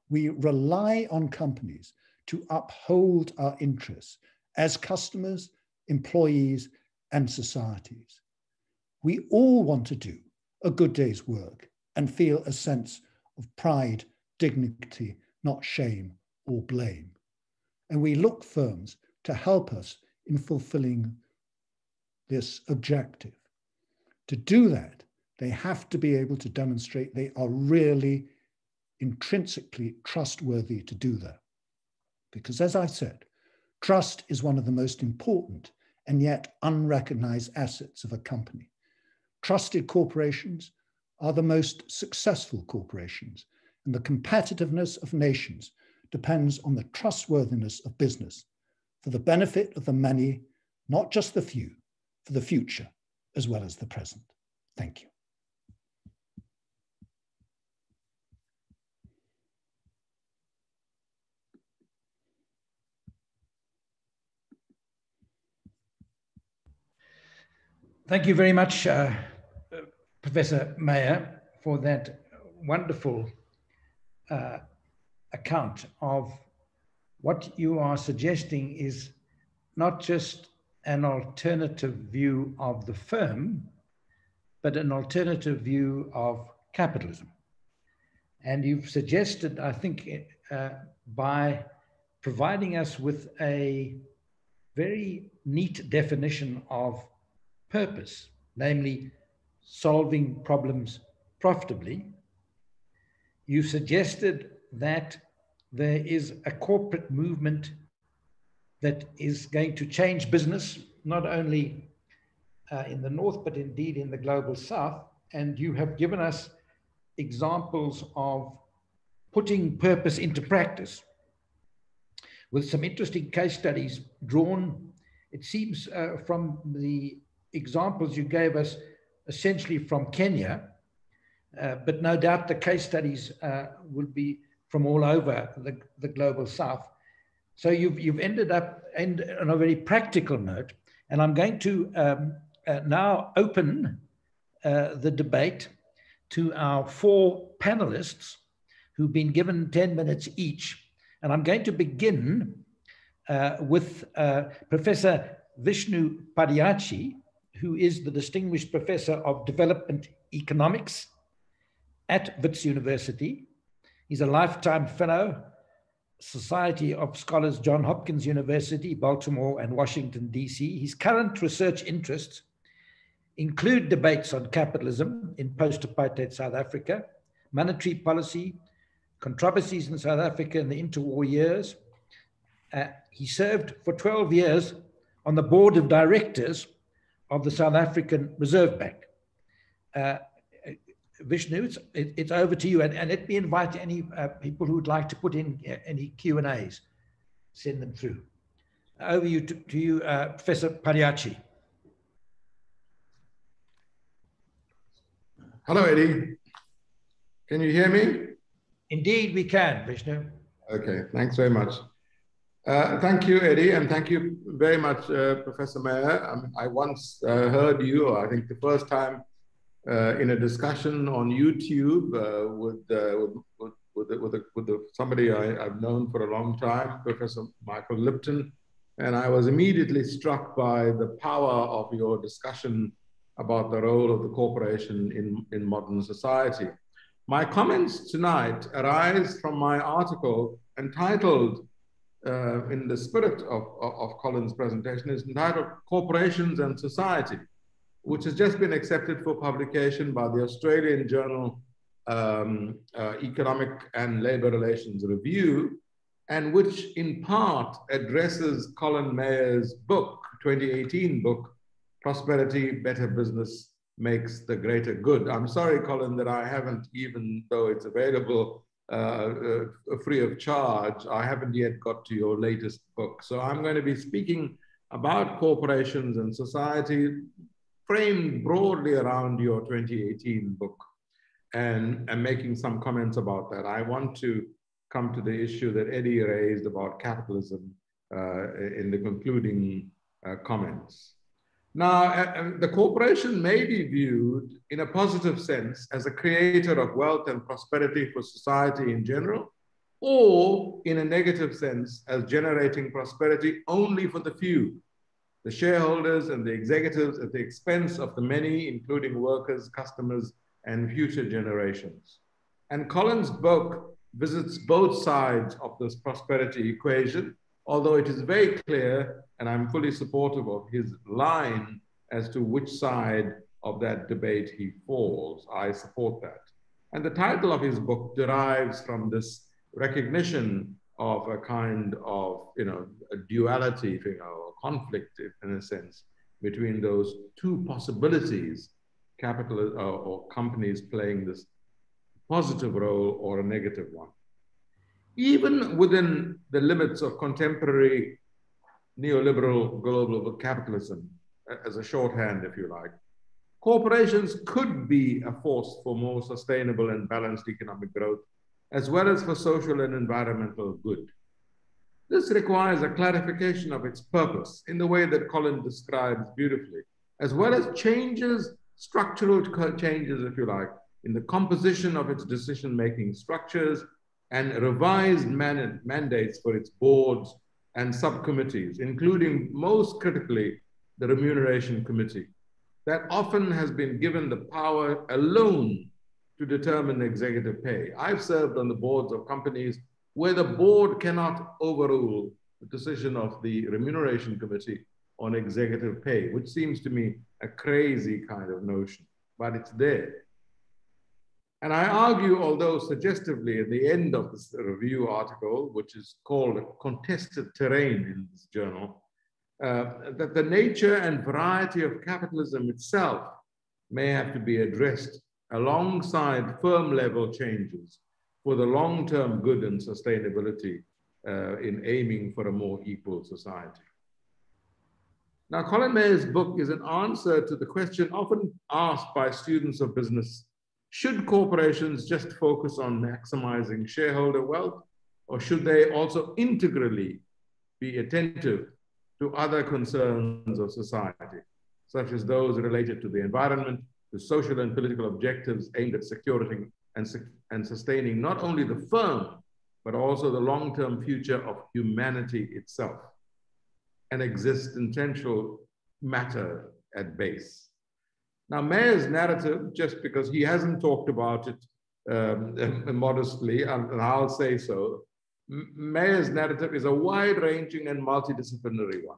we rely on companies to uphold our interests as customers, employees, and societies. We all want to do a good day's work and feel a sense of pride, dignity, not shame or blame. And we look firms to help us in fulfilling this objective. To do that, they have to be able to demonstrate they are really intrinsically trustworthy to do that. Because as I said, trust is one of the most important and yet unrecognized assets of a company. Trusted corporations are the most successful corporations, and the competitiveness of nations depends on the trustworthiness of business for the benefit of the many, not just the few, for the future as well as the present. Thank you. Thank you very much, Professor Mayer, for that wonderful account of what you are suggesting is not just an alternative view of the firm, but an alternative view of capitalism. And you've suggested, I think, by providing us with a very neat definition of purpose, namely solving problems profitably, you suggested that there is a corporate movement that is going to change business, not only in the North, but indeed in the global South. And you have given us examples of putting purpose into practice with some interesting case studies drawn, it seems, from the examples you gave us, essentially from Kenya, but no doubt the case studies will be from all over the global South. So you've ended up on a very practical note, and I'm going to now open the debate to our four panelists who've been given 10 minutes each. And I'm going to begin with Professor Vishnu Padayachee, who is the Distinguished Professor of Development Economics at Wits University. He's a lifetime fellow, Society of Scholars, Johns Hopkins University, Baltimore and Washington, D.C. His current research interests include debates on capitalism in post-apartheid South Africa, monetary policy, controversies in South Africa in the interwar years. He served for 12 years on the board of directors of the South African Reserve Bank. Vishnu, it's over to you, and let me invite any people who would like to put in any Q&As, send them through. Over to you, Professor Padayachee. Hello, Eddie. Can you hear me? Indeed, we can, Vishnu. Okay, thanks very much. Thank you, Eddie, and thank you very much, Professor Mayer. I once heard you, or I think the first time, in a discussion on YouTube with somebody I've known for a long time, Professor Michael Lipton, and I was immediately struck by the power of your discussion about the role of the corporation in modern society. My comments tonight arise from my article entitled, in the spirit of Colin's presentation, is entitled Corporations and Society, which has just been accepted for publication by the Australian journal Economic and Labour Relations Review, and which in part addresses Colin Mayer's book, 2018 book, Prosperity, Better Business Makes the Greater Good. I'm sorry, Colin, that I haven't, even though it's available free of charge, I haven't yet got to your latest book. So I'm going to be speaking about corporations and society, framed broadly around your 2018 book, and making some comments about that. I want to come to the issue that Eddie raised about capitalism in the concluding comments. Now, the corporation may be viewed in a positive sense as a creator of wealth and prosperity for society in general, or in a negative sense as generating prosperity only for the few, the shareholders and the executives, at the expense of the many, including workers, customers, and future generations. And Colin's book visits both sides of this prosperity equation, although it is very clear, and I'm fully supportive of his line as to which side of that debate he falls. I support that. And the title of his book derives from this recognition of a kind of, a duality, or conflict, in a sense, between those two possibilities, capital or companies playing this positive role or a negative one. Even within the limits of contemporary neoliberal global capitalism, as a shorthand, if you like, corporations could be a force for more sustainable and balanced economic growth, as well as for social and environmental good. This requires a clarification of its purpose in the way that Colin describes beautifully, as well as structural changes, if you like, in the composition of its decision-making structures and revised mandates for its boards and subcommittees, including, most critically, the Remuneration Committee, that often has been given the power alone to determine executive pay. I've served on the boards of companies where the board cannot overrule the decision of the Remuneration Committee on executive pay, which seems to me a crazy kind of notion, but it's there. And I argue, although suggestively at the end of this review article, which is called Contested Terrain in this journal, that the nature and variety of capitalism itself may have to be addressed alongside firm level changes for the long-term good and sustainability in aiming for a more equal society. Now, Colin Mayer's book is an answer to the question often asked by students of business: should corporations just focus on maximizing shareholder wealth, or should they also integrally be attentive to other concerns of society, such as those related to the environment, to social and political objectives aimed at securing and sustaining not only the firm, but also the long-term future of humanity itself, an existential matter at base. Now, Mayer's narrative, just because he hasn't talked about it modestly, and I'll say so, Mayer's narrative is a wide-ranging and multidisciplinary one,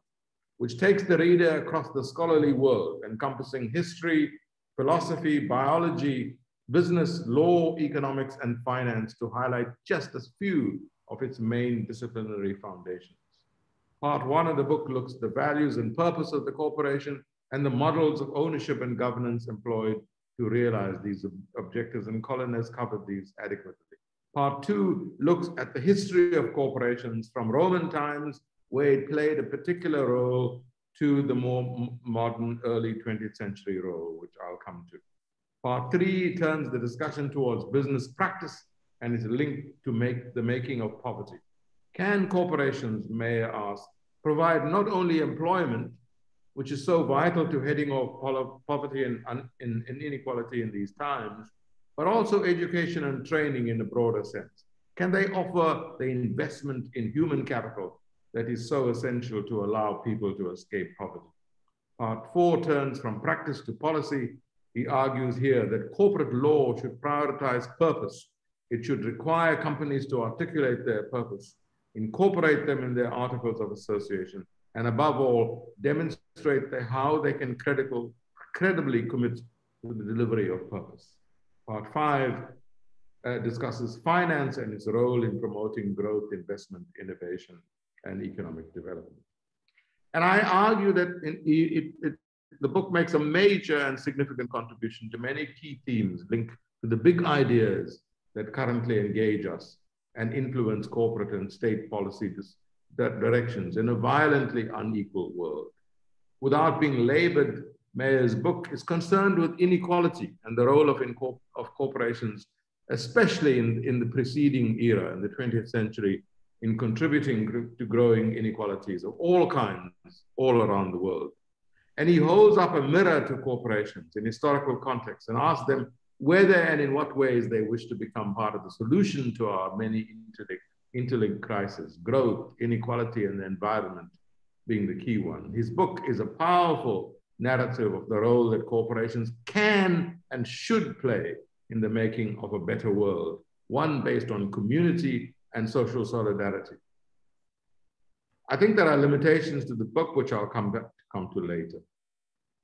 which takes the reader across the scholarly world, encompassing history, philosophy, biology, business, law, economics, and finance, to highlight just a few of its main disciplinary foundations. Part one of the book looks at the values and purpose of the corporation and the models of ownership and governance employed to realize these objectives, and Colin has covered these adequately. Part two looks at the history of corporations from Roman times, where it played a particular role, to the more modern early 20th century role, which I'll come to. Part three turns the discussion towards business practice and is linked to the making of poverty. Can corporations, Mayer asks, provide not only employment, which is so vital to heading off poverty and inequality in these times, but also education and training in a broader sense? Can they offer the investment in human capital that is so essential to allow people to escape poverty? Part four turns from practice to policy. He argues here that corporate law should prioritize purpose. It should require companies to articulate their purpose, incorporate them in their articles of association, and above all, demonstrate how they can credibly commit to the delivery of purpose. Part five discusses finance and its role in promoting growth, investment, innovation, and economic development. And I argue that the book makes a major and significant contribution to many key themes linked to the big ideas that currently engage us and influence corporate and state policy directions in a violently unequal world. Without being labored, Mayer's book is concerned with inequality and the role of corporations, especially in the preceding era, in the 20th century, in contributing to growing inequalities of all kinds all around the world. And he holds up a mirror to corporations in historical context and asks them whether and in what ways they wish to become part of the solution to our many interlinked crises, growth, inequality, and the environment being the key one. His book is a powerful narrative of the role that corporations can and should play in the making of a better world, one based on community and social solidarity. I think there are limitations to the book, which I'll come to later.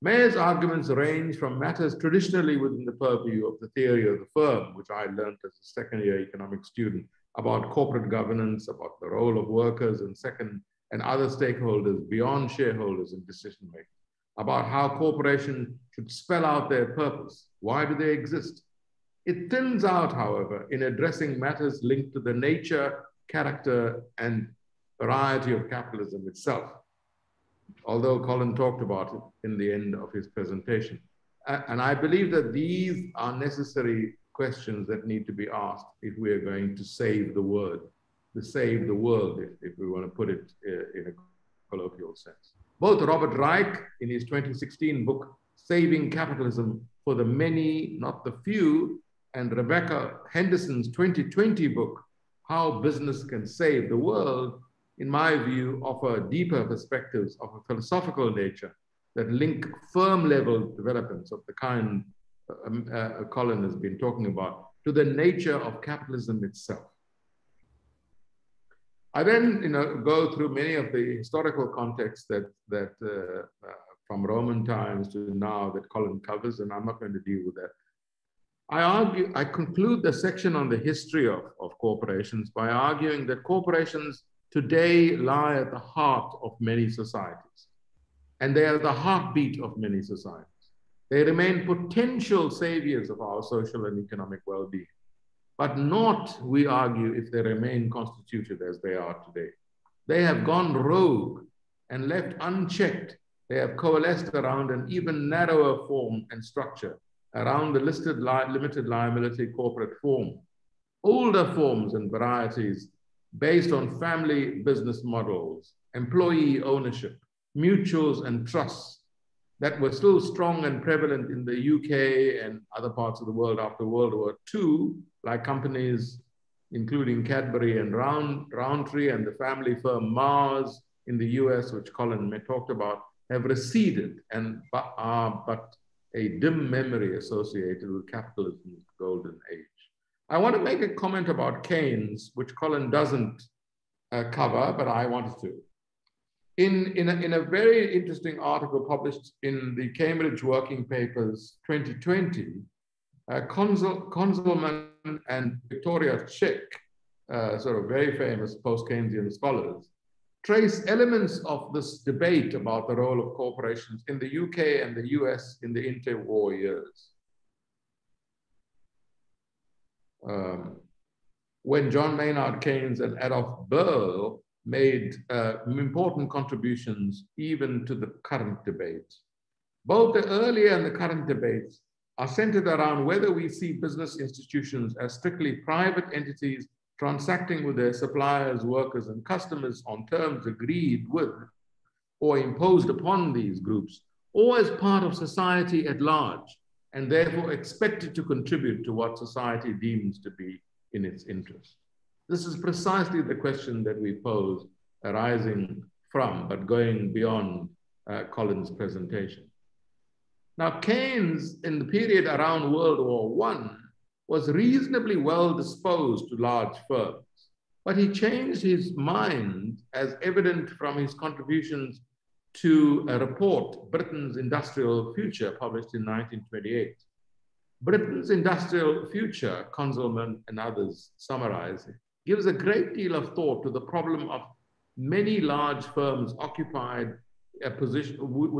Mayer's arguments range from matters traditionally within the purview of the theory of the firm, which I learned as a second-year economics student, about corporate governance, about the role of workers and other stakeholders beyond shareholders in decision-making, about how corporations should spell out their purpose. Why do they exist? It thins out, however, in addressing matters linked to the nature, character, and variety of capitalism itself, although Colin talked about it in the end of his presentation. And I believe that these are necessary questions that need to be asked if we are going to save the world, if we want to put it in a colloquial sense. Both Robert Reich, in his 2016 book, Saving Capitalism for the Many, Not the Few, and Rebecca Henderson's 2020 book, How Business Can Save the World, in my view, offer deeper perspectives of a philosophical nature that link firm-level developments of the kind Colin has been talking about to the nature of capitalism itself. I then go through many of the historical contexts that from Roman times to now that Colin covers, and I'm not going to deal with that. I conclude the section on the history of corporations by arguing that corporations today lie at the heart of many societies, and they are the heartbeat of many societies. They remain potential saviors of our social and economic well-being, but not, we argue, if they remain constituted as they are today. They have gone rogue and left unchecked. They have coalesced around an even narrower form and structure around the listed limited liability corporate form. Older forms and varieties based on family business models, employee ownership, mutuals and trusts that were still strong and prevalent in the UK and other parts of the world after World War II, like companies including Cadbury and Roundtree and the family firm Mars in the US, which Colin talked about, have receded and are but a dim memory associated with capitalism's golden age. I want to make a comment about Keynes, which Colin doesn't cover, but I wanted to. In a very interesting article published in the Cambridge Working Papers 2020, Konzelman and Victoria Czech, sort of very famous post-Keynesian scholars, trace elements of this debate about the role of corporations in the UK and the US in the interwar years. When John Maynard Keynes and Adolf Berle made important contributions even to the current debate. Both the earlier and the current debates are centered around whether we see business institutions as strictly private entities transacting with their suppliers, workers, and customers on terms agreed with or imposed upon these groups, or as part of society at large, and therefore expected to contribute to what society deems to be in its interest. This is precisely the question that we pose, arising from, but going beyond Colin's presentation. Now, Keynes, in the period around World War I, was reasonably well disposed to large firms, but he changed his mind, as evident from his contributions to a report, Britain's Industrial Future, published in 1928. Britain's industrial future, Konzelman and others summarize, gives a great deal of thought to the problem of many large firms which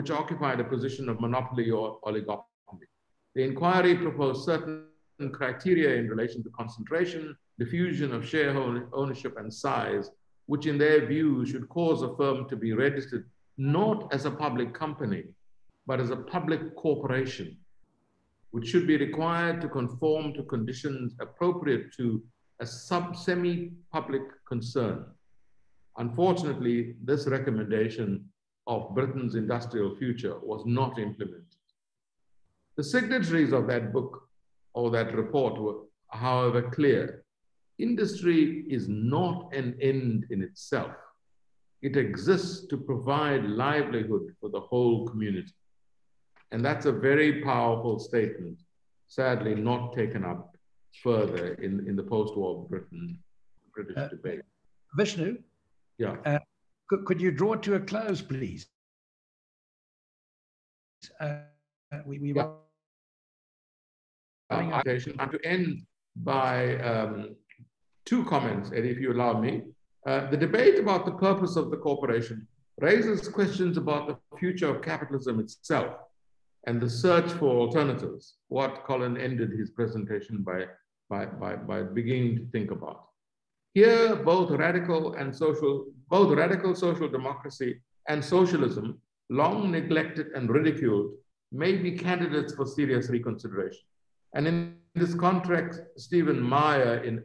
occupied a position of monopoly or oligopoly. The inquiry proposed certain criteria in relation to concentration, diffusion of share ownership, and size, which in their view should cause a firm to be registered not as a public company, but as a public corporation, which should be required to conform to conditions appropriate to a semi-public concern. Unfortunately, this recommendation of Britain's industrial future was not implemented. The signatories of that book or that report were, however, clear. Industry is not an end in itself. It exists to provide livelihood for the whole community. And that's a very powerful statement, sadly not taken up further in the post-war British debate. Vishnu? Yeah. Could you draw to a close, please? Yeah. I'm to end by two comments, Eddie, if you allow me. The debate about the purpose of the corporation raises questions about the future of capitalism itself and the search for alternatives, what Colin ended his presentation by beginning to think about. Here, both radical social democracy and socialism, long neglected and ridiculed, may be candidates for serious reconsideration. And in this context, Stephen Meyer in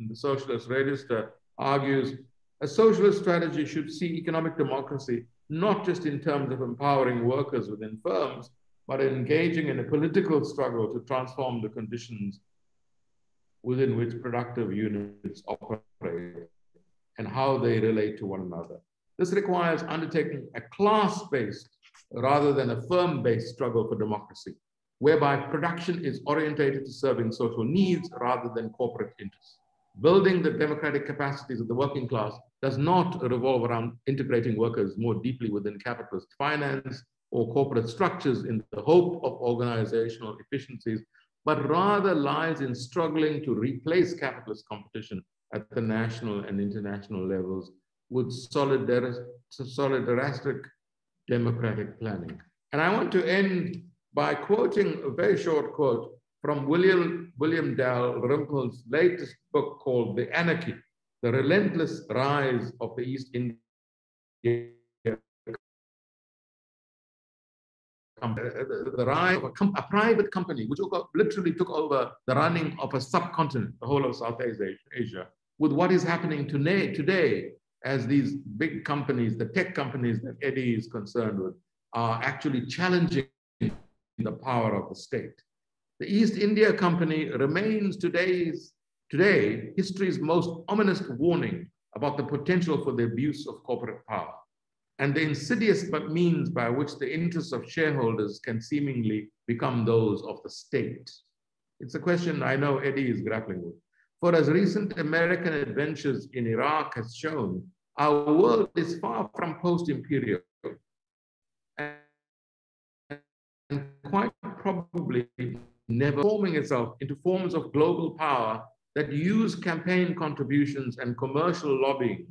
the Socialist Register argues a socialist strategy should see economic democracy not just in terms of empowering workers within firms, but engaging in a political struggle to transform the conditions within which productive units operate and how they relate to one another. This requires undertaking a class-based rather than a firm-based struggle for democracy, whereby production is orientated to serving social needs rather than corporate interests. Building the democratic capacities of the working class does not revolve around integrating workers more deeply within capitalist finance or corporate structures in the hope of organizational efficiencies, but rather lies in struggling to replace capitalist competition at the national and international levels with solidaristic democratic planning. And I want to end by quoting a very short quote from William Dalrymple's latest book called The Anarchy, The Relentless Rise of the East India Company, the rise of a private company which literally took over the running of a subcontinent, the whole of Southeast Asia, with what is happening today as these big companies, the tech companies that Eddie is concerned with, are actually challenging the power of the state. The East India Company remains today history's most ominous warning about the potential for the abuse of corporate power and the insidious means by which the interests of shareholders can seemingly become those of the state. It's a question I know Eddie is grappling with. For as recent American adventures in Iraq has shown, our world is far from post-imperial and quite probably never forming itself into forms of global power that use campaign contributions and commercial lobbying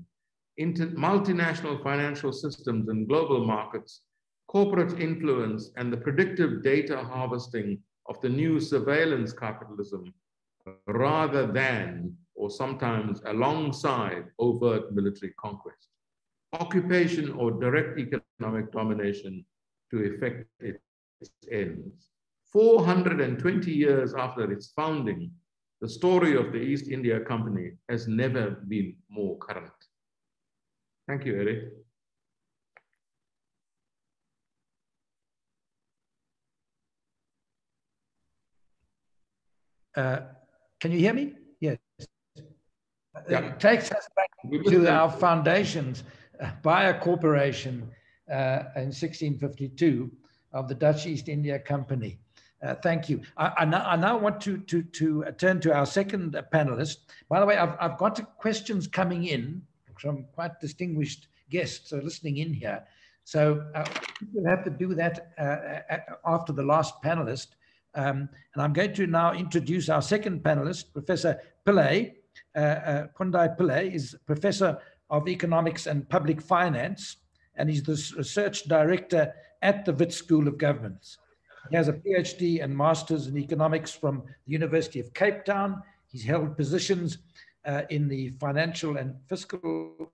into multinational financial systems and global markets, corporate influence, and the predictive data harvesting of the new surveillance capitalism, rather than, or sometimes alongside, overt military conquest, occupation, or direct economic domination to effect its ends. 420 years after its founding, the story of the East India Company has never been more current. Thank you, Eric. Can you hear me? Yes. Yeah. It takes us back to our foundations by a corporation in 1652 of the Dutch East India Company. Thank you. I now want to turn to our second panelist. By the way, I've got questions coming in from quite distinguished guests listening in here. So we'll have to do that after the last panelist. And I'm going to now introduce our second panelist, Professor Pillay. Pundy Pillay is Professor of Economics and Public Finance, and he's the Research Director at the Wits School of Governance. He has a PhD and Master's in Economics from the University of Cape Town. He's held positions in the Financial and Fiscal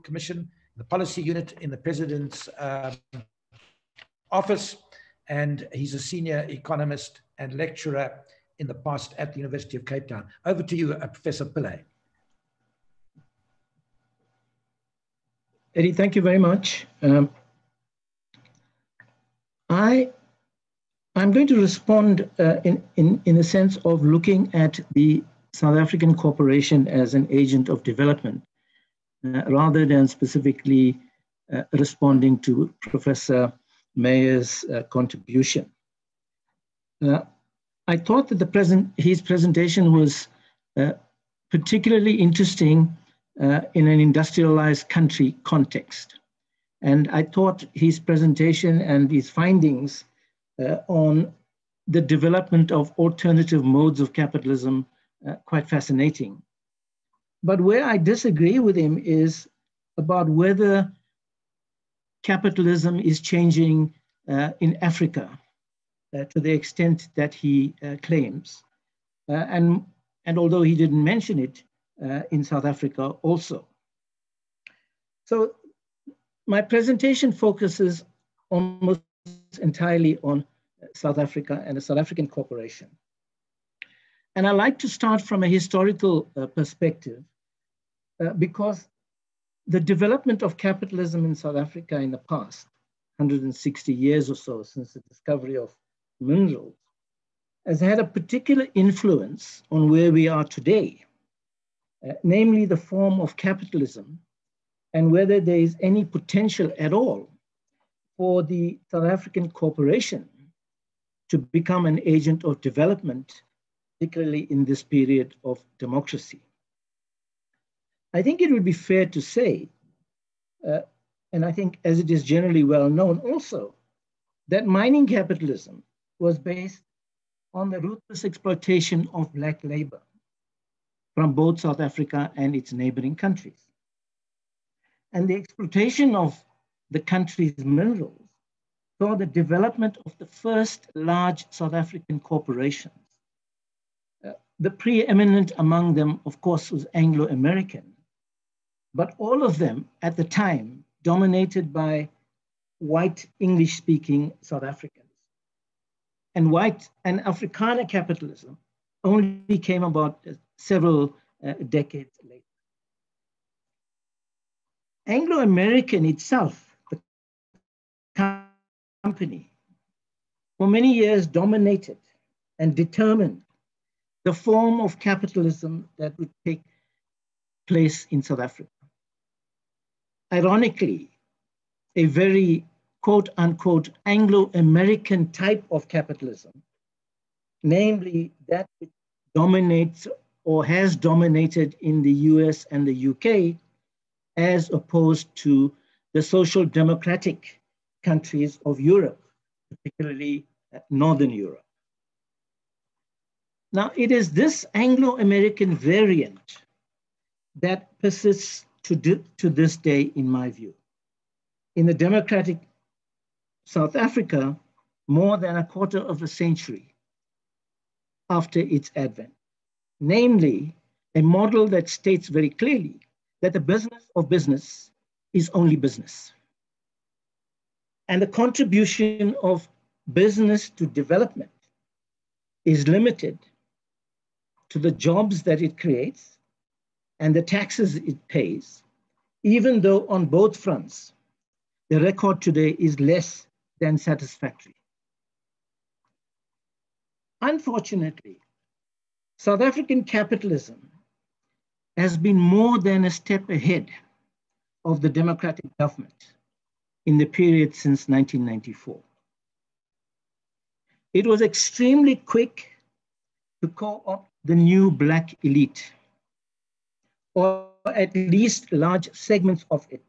Commission, the Policy Unit in the President's office, and he's a senior economist and lecturer in the past at the University of Cape Town. Over to you, Professor Pillay. Eddie, thank you very much. I'm going to respond in the sense of looking at the South African corporation as an agent of development, rather than specifically responding to Professor Mayer's contribution. I thought that his presentation was particularly interesting in an industrialized country context. And I thought his presentation and his findings on the development of alternative modes of capitalism quite fascinating. But where I disagree with him is about whether capitalism is changing in Africa to the extent that he claims. And although he didn't mention it, in South Africa also. So my presentation focuses almost entirely on South Africa and a South African corporation. And I like to start from a historical perspective because the development of capitalism in South Africa in the past 160 years or so since the discovery of minerals has had a particular influence on where we are today, namely the form of capitalism and whether there is any potential at all for the South African corporation to become an agent of development, particularly in this period of democracy. I think it would be fair to say, and I think as it is generally well known also, that mining capitalism was based on the ruthless exploitation of Black labor from both South Africa and its neighboring countries. And the exploitation of the country's minerals saw the development of the first large South African corporations. The preeminent among them, of course, was Anglo-American, but all of them at the time dominated by white English-speaking South Africans. And white and Afrikaner capitalism only came about several decades later. Anglo-American itself, the company, for many years dominated and determined the form of capitalism that would take place in South Africa. Ironically, a very quote unquote Anglo-American type of capitalism, namely that which dominates or has dominated in the US and the UK, as opposed to the social democratic countries of Europe, particularly Northern Europe. Now, it is this Anglo-American variant that persists to this day, in my view. In the democratic South Africa, more than a quarter of a century after its advent, namely a model that states very clearly that the business of business is only business. And the contribution of business to development is limited to the jobs that it creates and the taxes it pays, even though on both fronts, the record today is less than satisfactory. Unfortunately, South African capitalism has been more than a step ahead of the democratic government in the period since 1994. It was extremely quick to co-opt the new Black elite, or at least large segments of it,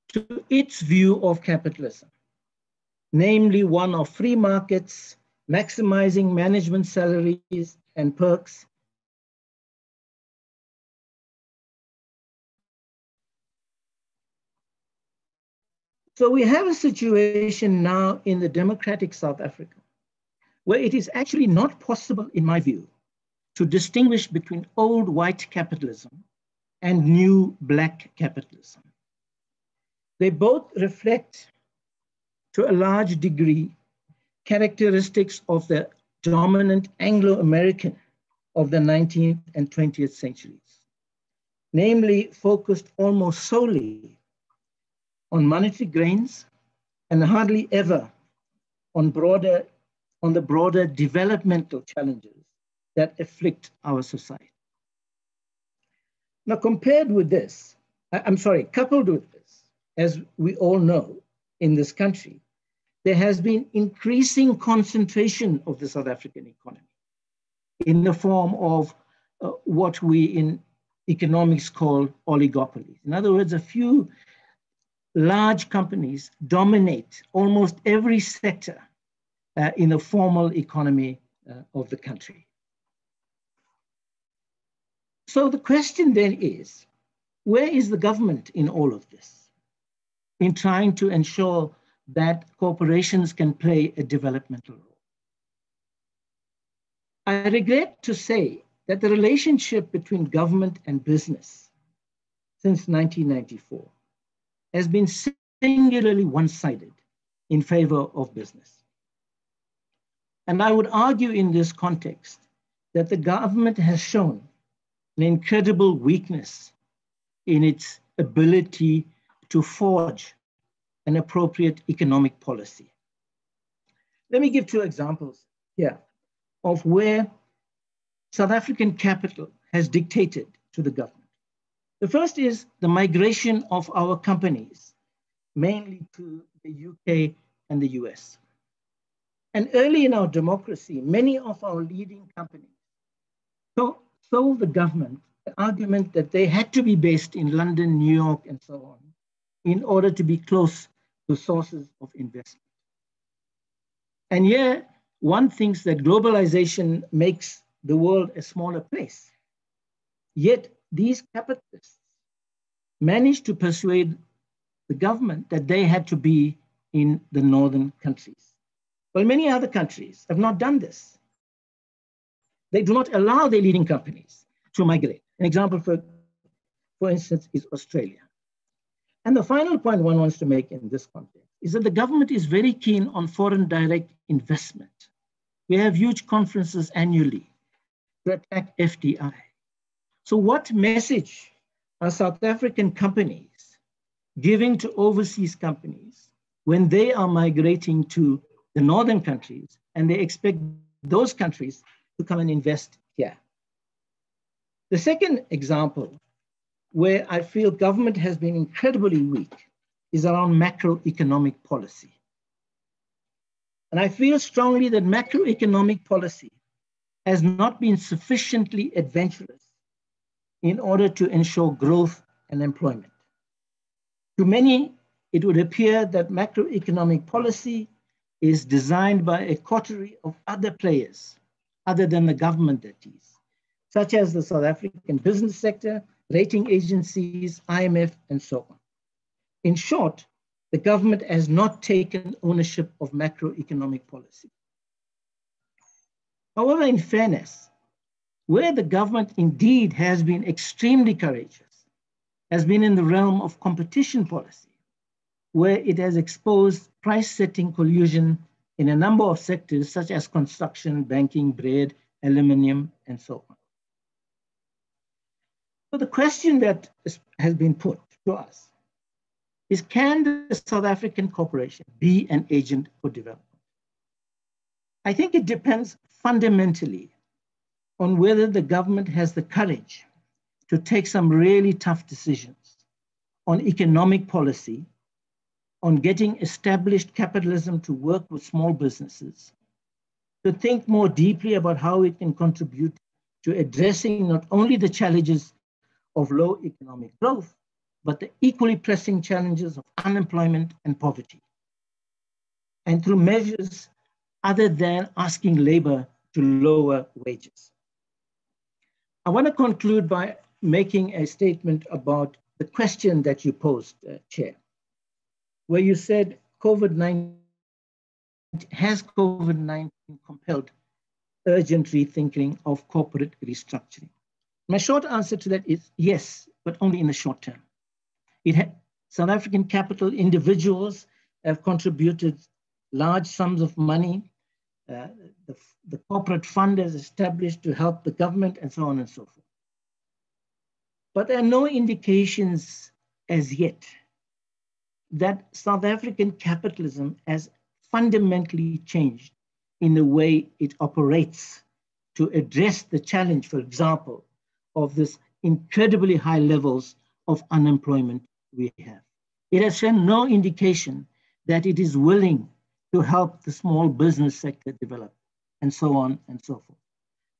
to its view of capitalism, namely one of free markets, maximizing management salaries and perks, so we have a situation now in the democratic South Africa where it is actually not possible, in my view, to distinguish between old white capitalism and new black capitalism. They both reflect, to a large degree, characteristics of the dominant Anglo-American of the 19th and 20th centuries, namely focused almost solely on monetary gains and hardly ever on the broader developmental challenges that afflict our society. Now, coupled with this, as we all know in this country, there has been increasing concentration of the South African economy in the form of what we in economics call oligopolies. In other words, a few large companies dominate almost every sector in the formal economy of the country. So the question then is, where is the government in all of this, in trying to ensure that corporations can play a developmental role? I regret to say that the relationship between government and business since 1994 has been singularly one-sided in favor of business. And I would argue in this context that the government has shown an incredible weakness in its ability to forge an appropriate economic policy. Let me give two examples here of where South African capital has dictated to the government. The first is the migration of our companies, mainly to the UK and the US. And early in our democracy, many of our leading companies sold the government the argument that they had to be based in London, New York, and so on, in order to be close to sources of investment. And here, one thinks that globalization makes the world a smaller place. Yet these capitalists managed to persuade the government that they had to be in the northern countries. Well, many other countries have not done this. They do not allow their leading companies to migrate. An example, for instance, is Australia. And the final point one wants to make in this context is that the government is very keen on foreign direct investment. We have huge conferences annually to attack FDI. So what message are South African companies giving to overseas companies when they are migrating to the northern countries and they expect those countries to come and invest here? The second example where I feel government has been incredibly weak is around macroeconomic policy. And I feel strongly that macroeconomic policy has not been sufficiently adventurous in order to ensure growth and employment. To many, it would appear that macroeconomic policy is designed by a coterie of other players other than the government entities, such as the South African business sector, rating agencies, IMF, and so on. In short, the government has not taken ownership of macroeconomic policy. However, in fairness, where the government indeed has been extremely courageous has been in the realm of competition policy, where it has exposed price-setting collusion in a number of sectors such as construction, banking, bread, aluminum, and so on. So the question that has been put to us is, can the South African corporation be an agent for development? I think it depends fundamentally on whether the government has the courage to take some really tough decisions on economic policy, on getting established capitalism to work with small businesses, to think more deeply about how it can contribute to addressing not only the challenges of low economic growth, but the equally pressing challenges of unemployment and poverty. And through measures other than asking labor to lower wages. I want to conclude by making a statement about the question that you posed, Chair, where you said has COVID-19 compelled urgent rethinking of corporate restructuring? My short answer to that is yes, but only in the short term. South African capital individuals have contributed large sums of money. The corporate fund is established to help the government and so on and so forth. But there are no indications as yet that South African capitalism has fundamentally changed in the way it operates to address the challenge, for example, of this incredibly high levels of unemployment we have. It has shown no indication that it is willing to help the small business sector develop, and so on and so forth.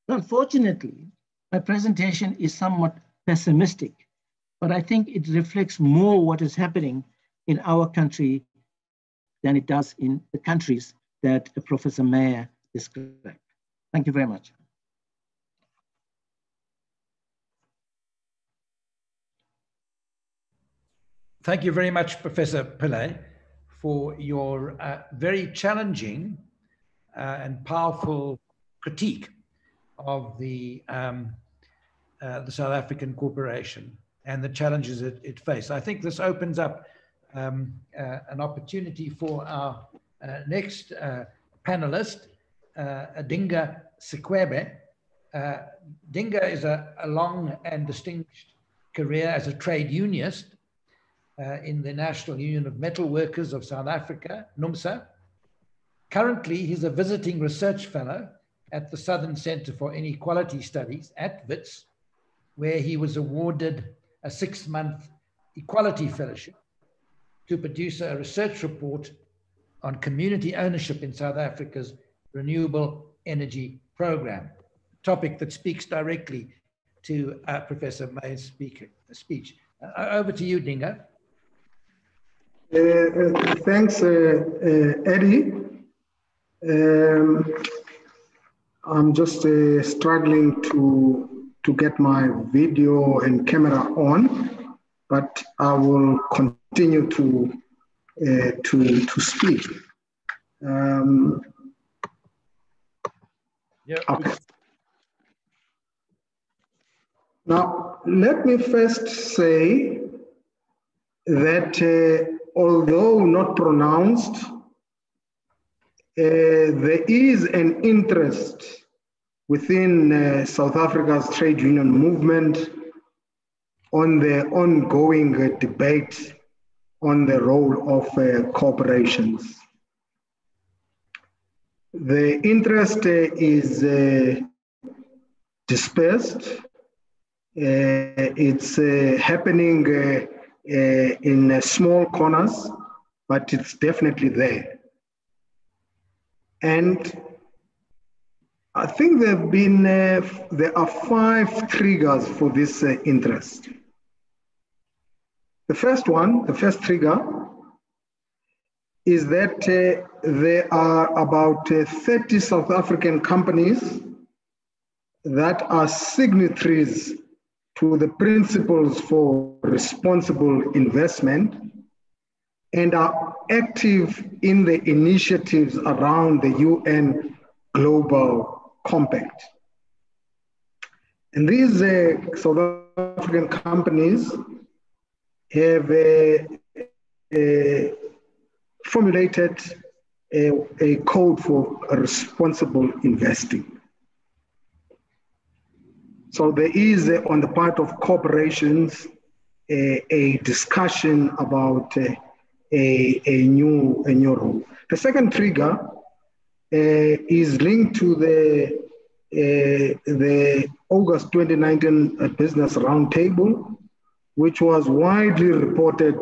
So unfortunately, my presentation is somewhat pessimistic, but I think it reflects more what is happening in our country than it does in the countries that Professor Mayer described. Thank you very much. Thank you very much, Professor Pillay, for your very challenging and powerful critique of the South African corporation and the challenges it faced. I think this opens up an opportunity for our next panelist, Dinga Sikwebu. Dinga is a long and distinguished career as a trade unionist in the National Union of Metal Workers of South Africa, NUMSA. Currently, he's a visiting research fellow at the Southern Center for Inequality Studies at Wits, where he was awarded a 6-month equality fellowship to produce a research report on community ownership in South Africa's renewable energy program, a topic that speaks directly to Professor Mayer's speech. Over to you, Dinga. Thanks, Eddie. I'm just struggling to get my video and camera on, but I will continue to speak. Okay. Now, let me first say that although not pronounced, there is an interest within South Africa's trade union movement on the ongoing debate on the role of corporations. The interest is dispersed. It's happening in small corners, but it's definitely there. And I think there are 5 triggers for this interest. The first trigger is that there are about 30 South African companies that are signatories to the principles for responsible investment and are active in the initiatives around the UN Global Compact. And these South African companies have formulated a code for responsible investing. So there is, on the part of corporations, a discussion about a new role. The second trigger is linked to the August 2019 Business Roundtable, which was widely reported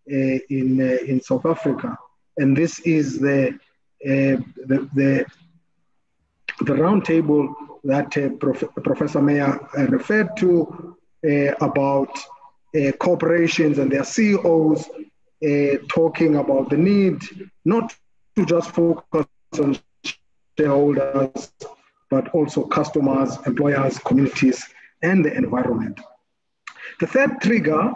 in South Africa, and this is the roundtable that Professor Mayer referred to about corporations and their CEOs talking about the need not to just focus on shareholders, but also customers, employers, communities, and the environment. The third trigger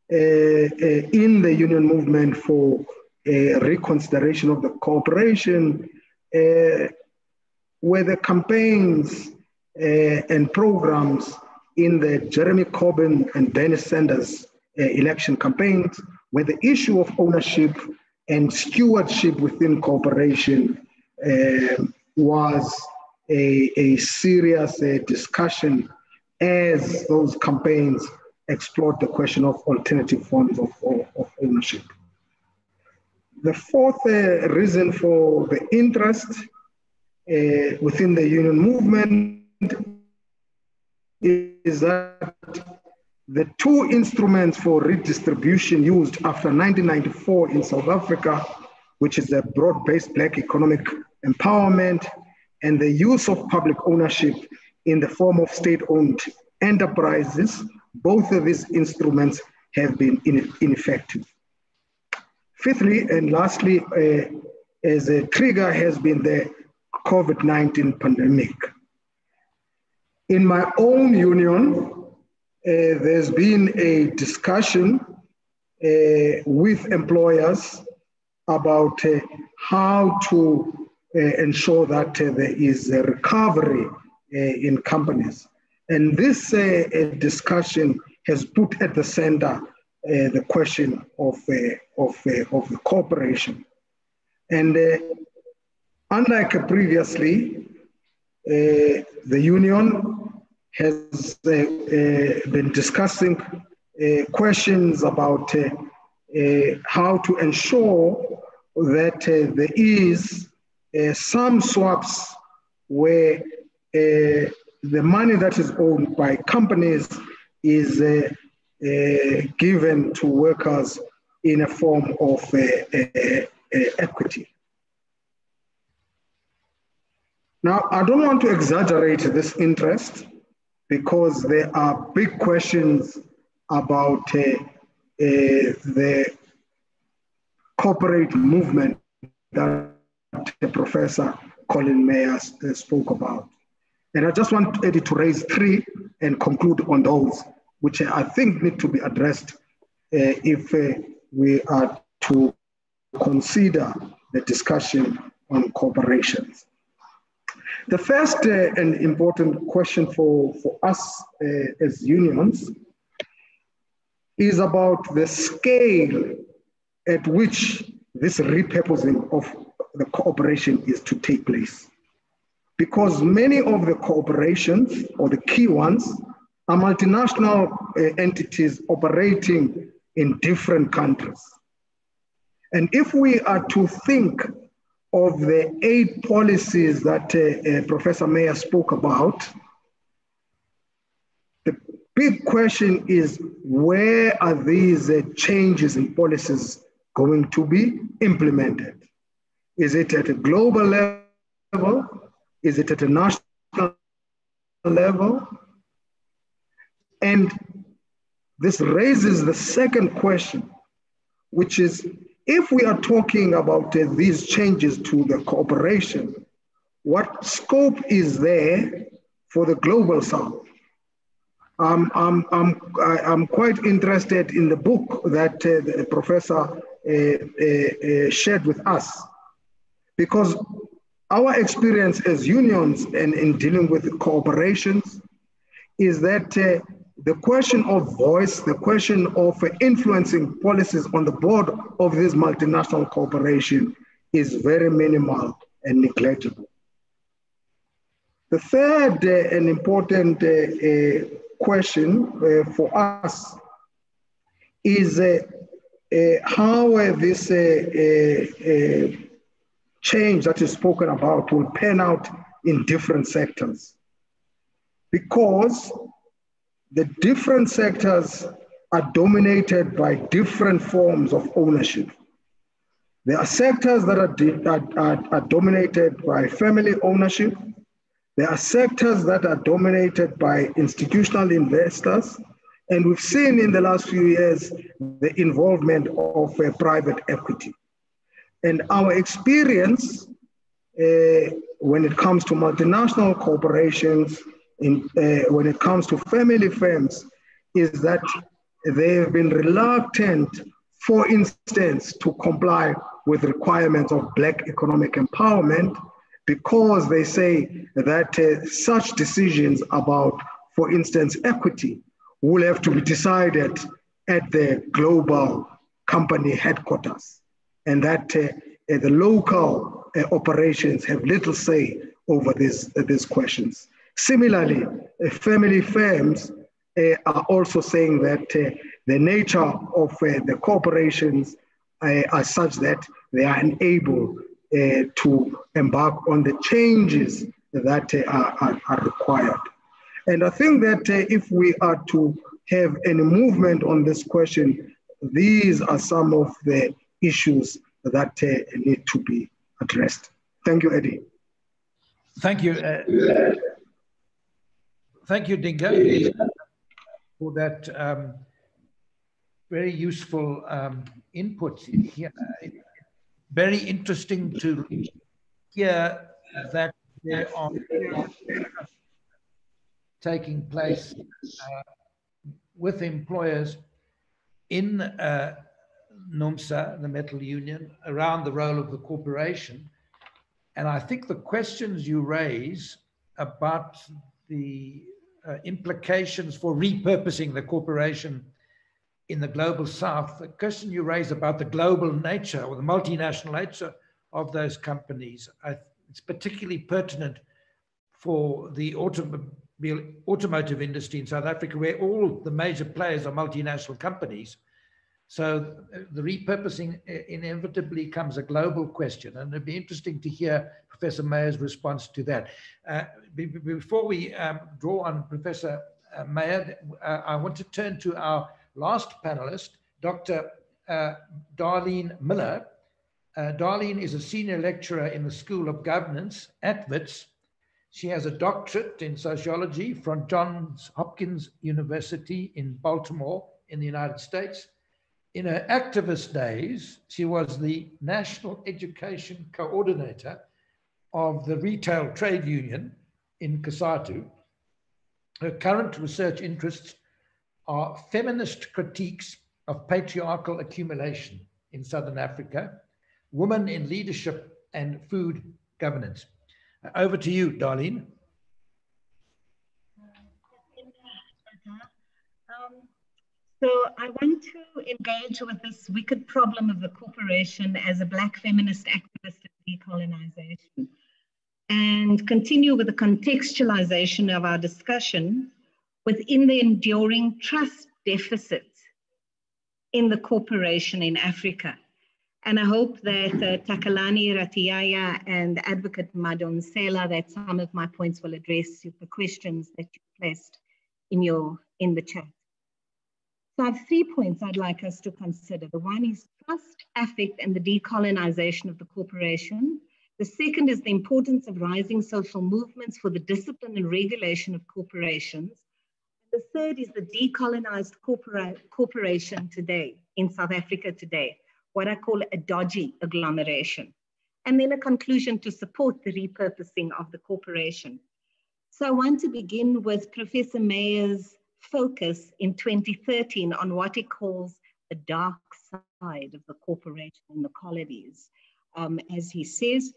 in the union movement for reconsideration of the corporation were the campaigns and programs in the Jeremy Corbyn and Bernie Sanders election campaigns, where the issue of ownership and stewardship within corporation was a serious discussion as those campaigns explored the question of alternative forms of ownership. The fourth reason for the interest within the union movement is that the two instruments for redistribution used after 1994 in South Africa, which is the broad-based Black economic empowerment and the use of public ownership in the form of state-owned enterprises, both of these instruments have been ineffective. Fifthly, and lastly, as a trigger has been the COVID-19 pandemic. In my own union, there's been a discussion with employers about how to ensure that there is a recovery in companies. And this discussion has put at the center the question of the corporation. And unlike previously, the union has been discussing questions about how to ensure that there is some swaps where the money that is owned by companies is given to workers in a form of equity. Now, I don't want to exaggerate this interest because there are big questions about the corporate movement that Professor Colin Mayer spoke about. And I just wanted to raise three and conclude on those, which I think need to be addressed if we are to consider the discussion on corporations. The first and important question for us as unions is about the scale at which this repurposing of the corporation is to take place. Because many of the corporations, or the key ones, are multinational entities operating in different countries. And if we are to think of the 8 policies that Professor Mayer spoke about, the big question is, where are these changes in policies going to be implemented? Is it at a global level? Is it at a national level? And this raises the second question, which is, if we are talking about these changes to the corporation, what scope is there for the global south? I'm quite interested in the book that the professor shared with us, because our experience as unions and in dealing with corporations is that the question of voice, the question of influencing policies on the board of this multinational corporation is very minimal and negligible. The third and important question for us is how this change that is spoken about will pan out in different sectors. Because the different sectors are dominated by different forms of ownership. There are sectors that are dominated by family ownership. There are sectors that are dominated by institutional investors. And we've seen in the last few years the involvement of private equity. And our experience when it comes to multinational corporations, when it comes to family firms, is that they have been reluctant, for instance, to comply with requirements of Black economic empowerment because they say that such decisions about, for instance, equity will have to be decided at the global company headquarters, and that the local operations have little say over these questions. Similarly, family firms are also saying that the nature of the corporations are such that they are unable to embark on the changes that are required. And I think that if we are to have any movement on this question, these are some of the issues that need to be addressed. Thank you, Eddie. Thank you. Thank you, Dinga, for that very useful input here. Very interesting to hear that there are taking place with employers in NUMSA, the metal union, around the role of the corporation. And I think the questions you raise about the implications for repurposing the corporation in the global south, the question you raise about the global nature or the multinational nature of those companies, it's particularly pertinent for the automotive industry in South Africa, where all the major players are multinational companies. So the repurposing inevitably comes a global question, and it'd be interesting to hear Professor Mayer's response to that. Before we draw on Professor Mayer, I want to turn to our last panelist, Dr. Darlene Miller. Darlene is a senior lecturer in the School of Governance at Wits. She has a doctorate in sociology from Johns Hopkins University in Baltimore in the United States. In her activist days, she was the National Education Coordinator of the Retail Trade Union in Cosatu. Her current research interests are feminist critiques of patriarchal accumulation in Southern Africa, women in leadership, and food governance. Over to you, Darlene. So I want to engage with this wicked problem of the corporation as a Black feminist activist in decolonization, and continue with the contextualization of our discussion within the enduring trust deficit in the corporation in Africa. And I hope that Takalani Ratiyaya and Advocate Madonsela, that some of my points will address the questions that you placed in the chat. So I have 3 points I'd like us to consider. The one is trust, affect, and the decolonization of the corporation. The second is the importance of rising social movements for the discipline and regulation of corporations. The third is the decolonized corporation today, in South Africa today, what I call a dodgy agglomeration. And then a conclusion to support the repurposing of the corporation. So I want to begin with Professor Mayer's focus in 2013 on what he calls the dark side of the corporation in the colonies. As he says,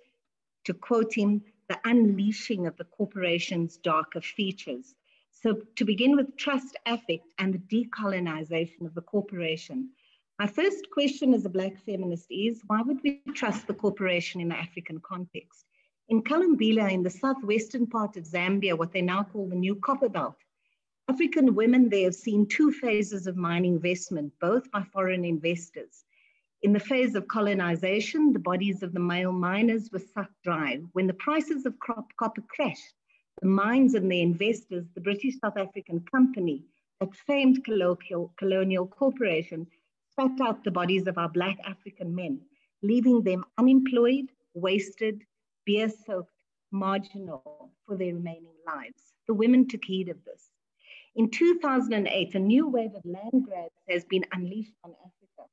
to quote him, the unleashing of the corporation's darker features. So to begin with trust, affect, and the decolonization of the corporation. My first question as a Black feminist is, why would we trust the corporation in the African context? In Kulumbila, in the southwestern part of Zambia, what they now call the New Copperbelt, African women there have seen 2 phases of mining investment, both by foreign investors. In the phase of colonization, the bodies of the male miners were sucked dry. When the prices of copper crashed, the mines and the investors, the British South African company, that famed colonial corporation, spat out the bodies of our Black African men, leaving them unemployed, wasted, beer-soaked, marginal for their remaining lives. The women took heed of this. In 2008, a new wave of land grabs has been unleashed on Africa.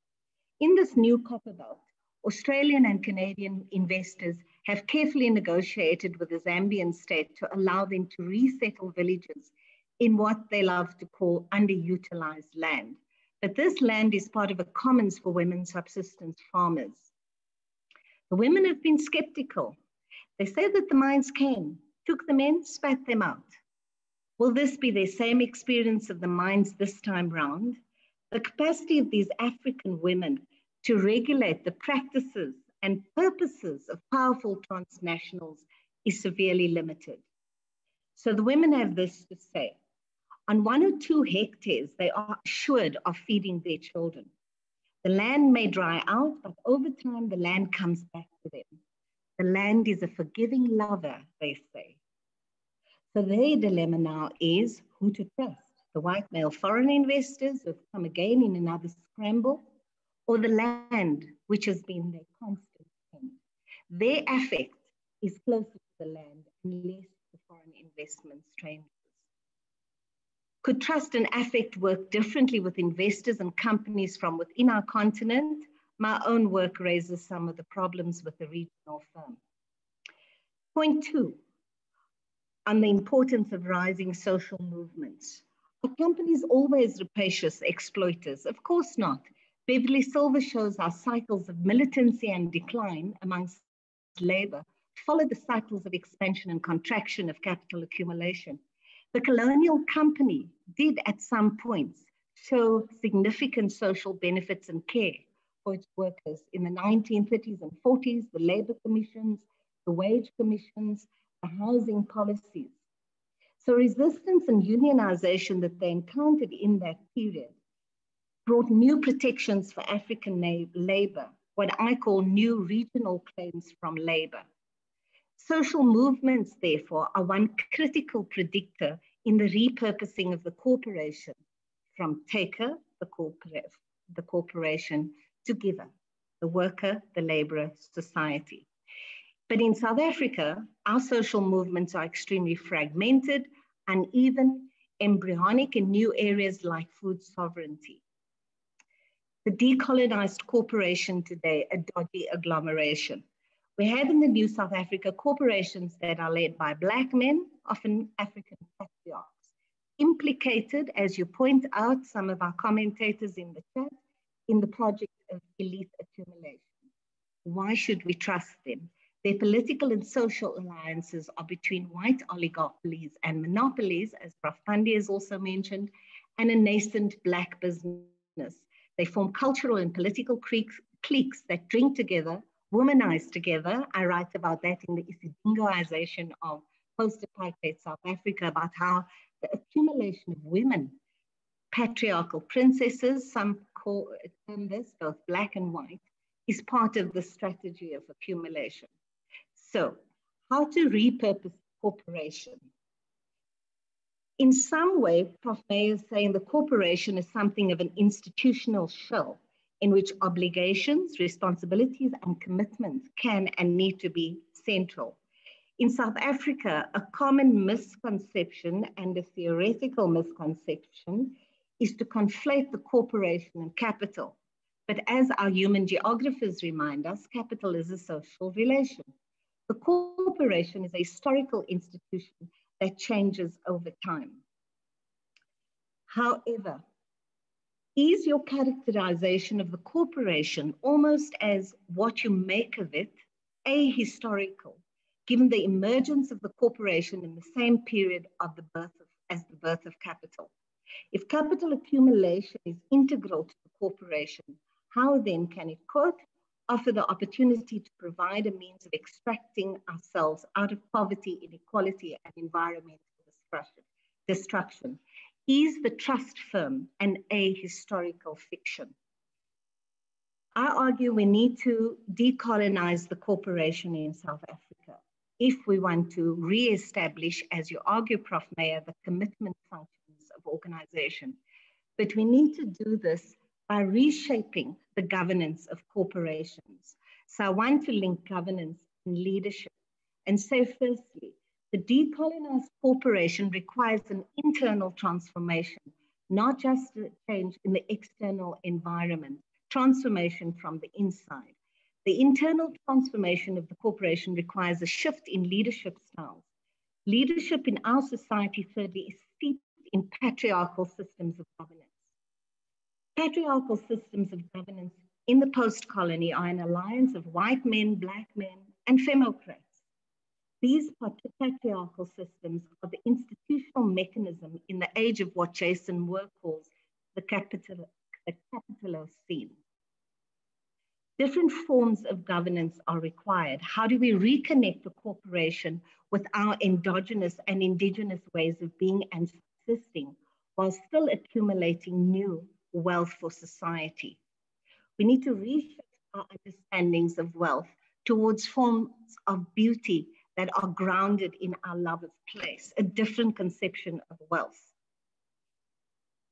In this new copper belt, Australian and Canadian investors have carefully negotiated with the Zambian state to allow them to resettle villages in what they love to call underutilized land. But this land is part of a commons for women subsistence farmers. The women have been skeptical. They say that the mines came, took them in, spat them out. Will this be their same experience of the mines this time round? The capacity of these African women to regulate the practices and purposes of powerful transnationals is severely limited. So the women have this to say. On 1 or 2 hectares, they are assured of feeding their children. The land may dry out, but over time, the land comes back to them. The land is a forgiving lover, they say. So their dilemma now is who to trust, the white male foreign investors who have come again in another scramble, or the land, which has been their constant friend. Their affect is closer to the land and less to foreign investment strangers. Could trust and affect work differently with investors and companies from within our continent? My own work raises some of the problems with the regional firm. Point 2, on the importance of rising social movements. Are companies always rapacious exploiters? Of course not. Beverly Silver shows how cycles of militancy and decline amongst labor follow the cycles of expansion and contraction of capital accumulation. The colonial company did at some points show significant social benefits and care for its workers. In the 1930s and 40s, the labor commissions, the wage commissions, the housing policies. So resistance and unionization that they encountered in that period brought new protections for African labor, what I call new regional claims from labor. Social movements, therefore, are one critical predictor in the repurposing of the corporation from taker, the corporation, to giver, the worker, the laborer, society. But in South Africa, our social movements are extremely fragmented, uneven, embryonic in new areas like food sovereignty. The decolonized corporation today, a dodgy agglomeration. We have in the new South Africa corporations that are led by Black men, often African patriarchs, implicated, as you point out, some of our commentators in the chat, in the project of elite accumulation. Why should we trust them? Their political and social alliances are between white oligopolies and monopolies, as Prof. Pundy has also mentioned, and a nascent Black business. They form cultural and political cliques that drink together, womanize together. I write about that in the Dingaization of post-apartheid South Africa, about how the accumulation of women, patriarchal princesses, some call this, both Black and white, is part of the strategy of accumulation. So, how to repurpose corporation? In some way, Prof. Mayer is saying the corporation is something of an institutional shell in which obligations, responsibilities, and commitments can and need to be central. In South Africa, a common misconception and a theoretical misconception is to conflate the corporation and capital. But as our human geographers remind us, capital is a social relation. The corporation is a historical institution that changes over time. However, is your characterization of the corporation almost as what you make of it ahistorical, given the emergence of the corporation in the same period of the birth of capital? If capital accumulation is integral to the corporation, how then can it, quote, offer the opportunity to provide a means of extracting ourselves out of poverty, inequality, and environmental destruction? Is the trust firm an ahistorical fiction? I argue we need to decolonize the corporation in South Africa if we want to re-establish, as you argue, Prof. Mayer, the commitment functions of organization. But we need to do this by reshaping the governance of corporations. So I want to link governance and leadership and say, firstly, the decolonized corporation requires an internal transformation, not just a change in the external environment, transformation from the inside. The internal transformation of the corporation requires a shift in leadership styles. Leadership in our society, thirdly, is steeped in patriarchal systems of governance. Patriarchal systems of governance in the post-colony are an alliance of white men, Black men, and femocrats. These patriarchal systems are the institutional mechanism in the age of what Jason Moore calls the Capitalocene. Different forms of governance are required. How do we reconnect the corporation with our endogenous and indigenous ways of being and subsisting while still accumulating new wealth for society? We need to reshift our understandings of wealth towards forms of beauty that are grounded in our love of place, a different conception of wealth.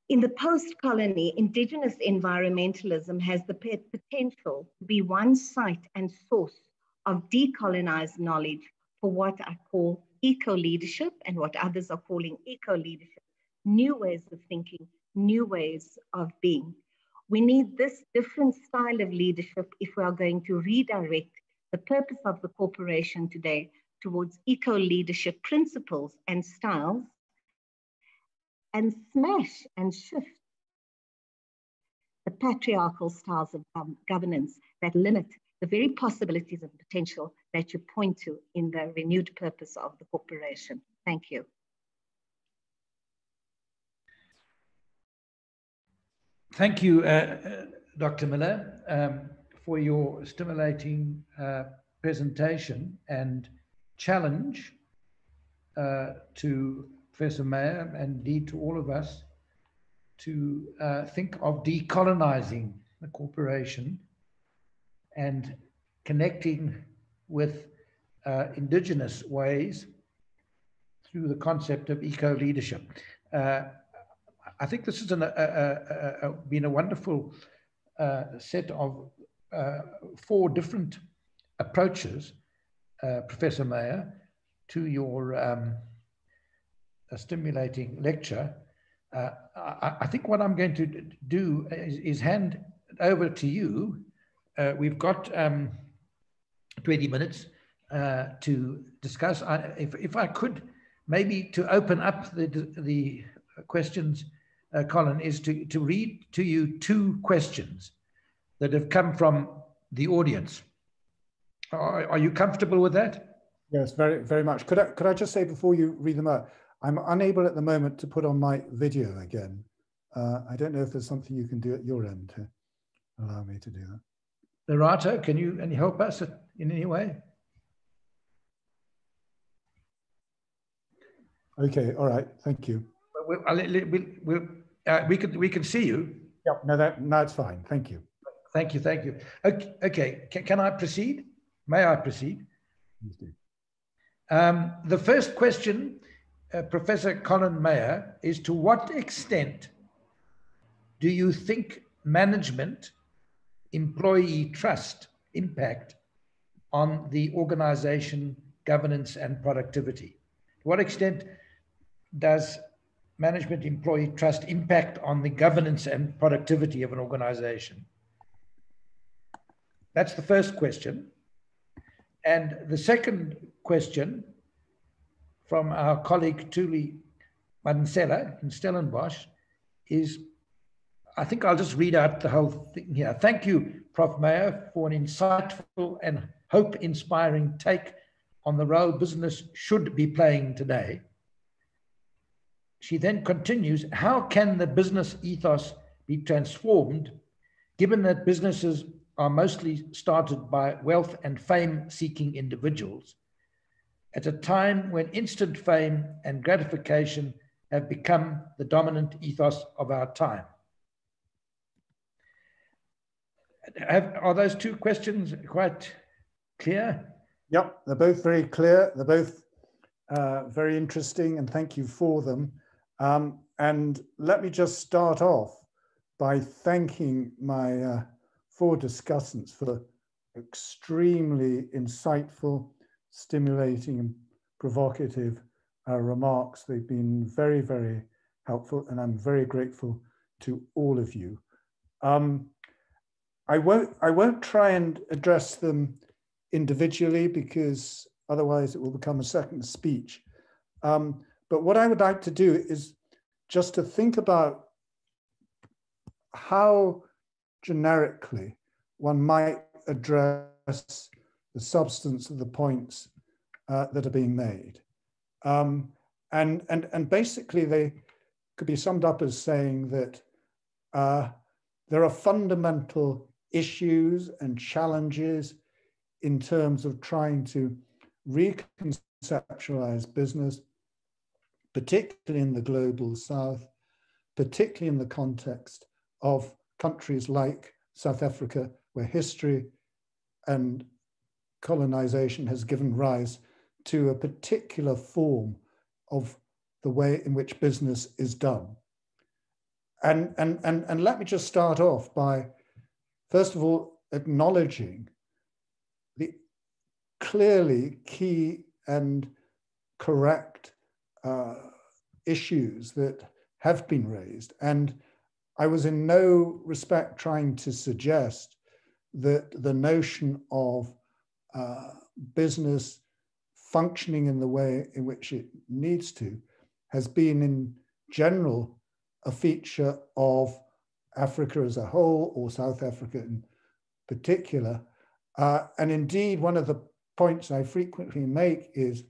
In the post-colony, indigenous environmentalism has the potential to be one site and source of decolonized knowledge for what I call eco-leadership and what others are calling eco-leadership, new ways of thinking, new ways of being. We need this different style of leadership if we are going to redirect the purpose of the corporation today towards eco-leadership principles and styles, and smash and shift the patriarchal styles of governance that limit the very possibilities and potential that you point to in the renewed purpose of the corporation. Thank you. Thank you, Dr. Miller, for your stimulating presentation and challenge to Professor Mayer and indeed to all of us to think of decolonizing the corporation and connecting with indigenous ways through the concept of eco-leadership. I think this has been a wonderful set of 4 different approaches, Professor Mayer, to your stimulating lecture. I think what I'm going to do is hand over to you. We've got 20 minutes to discuss. If I could, maybe to open up the questions, Colin, is to read to you 2 questions that have come from the audience. Are you comfortable with that? Yes, very, very much. Could I just say before you read them out, I'm unable at the moment to put on my video again. I don't know if there's something you can do at your end to allow me to do that. Lerato, can you help us in any way? Okay, all right, thank you. We can see you. Yep, no, that's fine. Thank you. Thank you, thank you. Okay, can I proceed? May I proceed? Please do. The first question, Professor Colin Mayer, is to what extent do you think management, employee trust impact on the organization, governance, and productivity? To what extent does management employee trust impact on the governance and productivity of an organization? That's the first question. And the second question from our colleague Tuli Mansela in Stellenbosch is, I think I'll just read out the whole thing here. Thank you, Prof. Mayer, for an insightful and hope-inspiring take on the role business should be playing today. She then continues, how can the business ethos be transformed given that businesses are mostly started by wealth and fame-seeking individuals at a time when instant fame and gratification have become the dominant ethos of our time? Are those 2 questions quite clear? Yep, they're both very clear. They're both very interesting, and thank you for them. And let me just start off by thanking my 4 discussants for extremely insightful, stimulating, and provocative remarks. They've been very, very helpful, and I'm very grateful to all of you. I won't try and address them individually because otherwise it will become a second speech. But what I would like to do is just to think about how generically one might address the substance of the points that are being made. And basically they could be summed up as saying that there are fundamental issues and challenges in terms of trying to reconceptualize business, particularly in the global South, particularly in the context of countries like South Africa, where history and colonization has given rise to a particular form of the way in which business is done. And let me just start off by, first of all, acknowledging the clearly key and correct issues that have been raised. And I was in no respect trying to suggest that the notion of business functioning in the way in which it needs to has been in general a feature of Africa as a whole, or South Africa in particular. And indeed, one of the points I frequently make is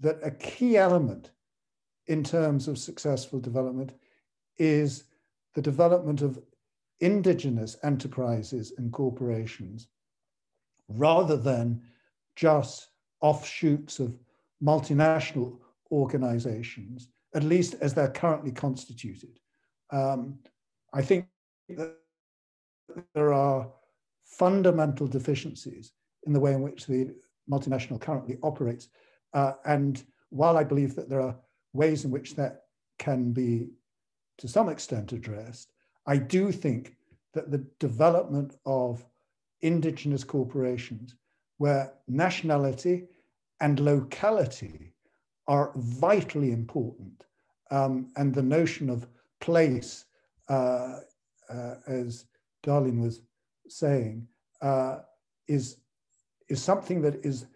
that a key element in terms of successful development is the development of indigenous enterprises and corporations, rather than just offshoots of multinational organizations, at least as they're currently constituted. I think that there are fundamental deficiencies in the way in which the multinational currently operates. And while I believe that there are ways in which that can be to some extent addressed, I do think that the development of indigenous corporations where nationality and locality are vitally important, and the notion of place, as Darlene was saying, is something that is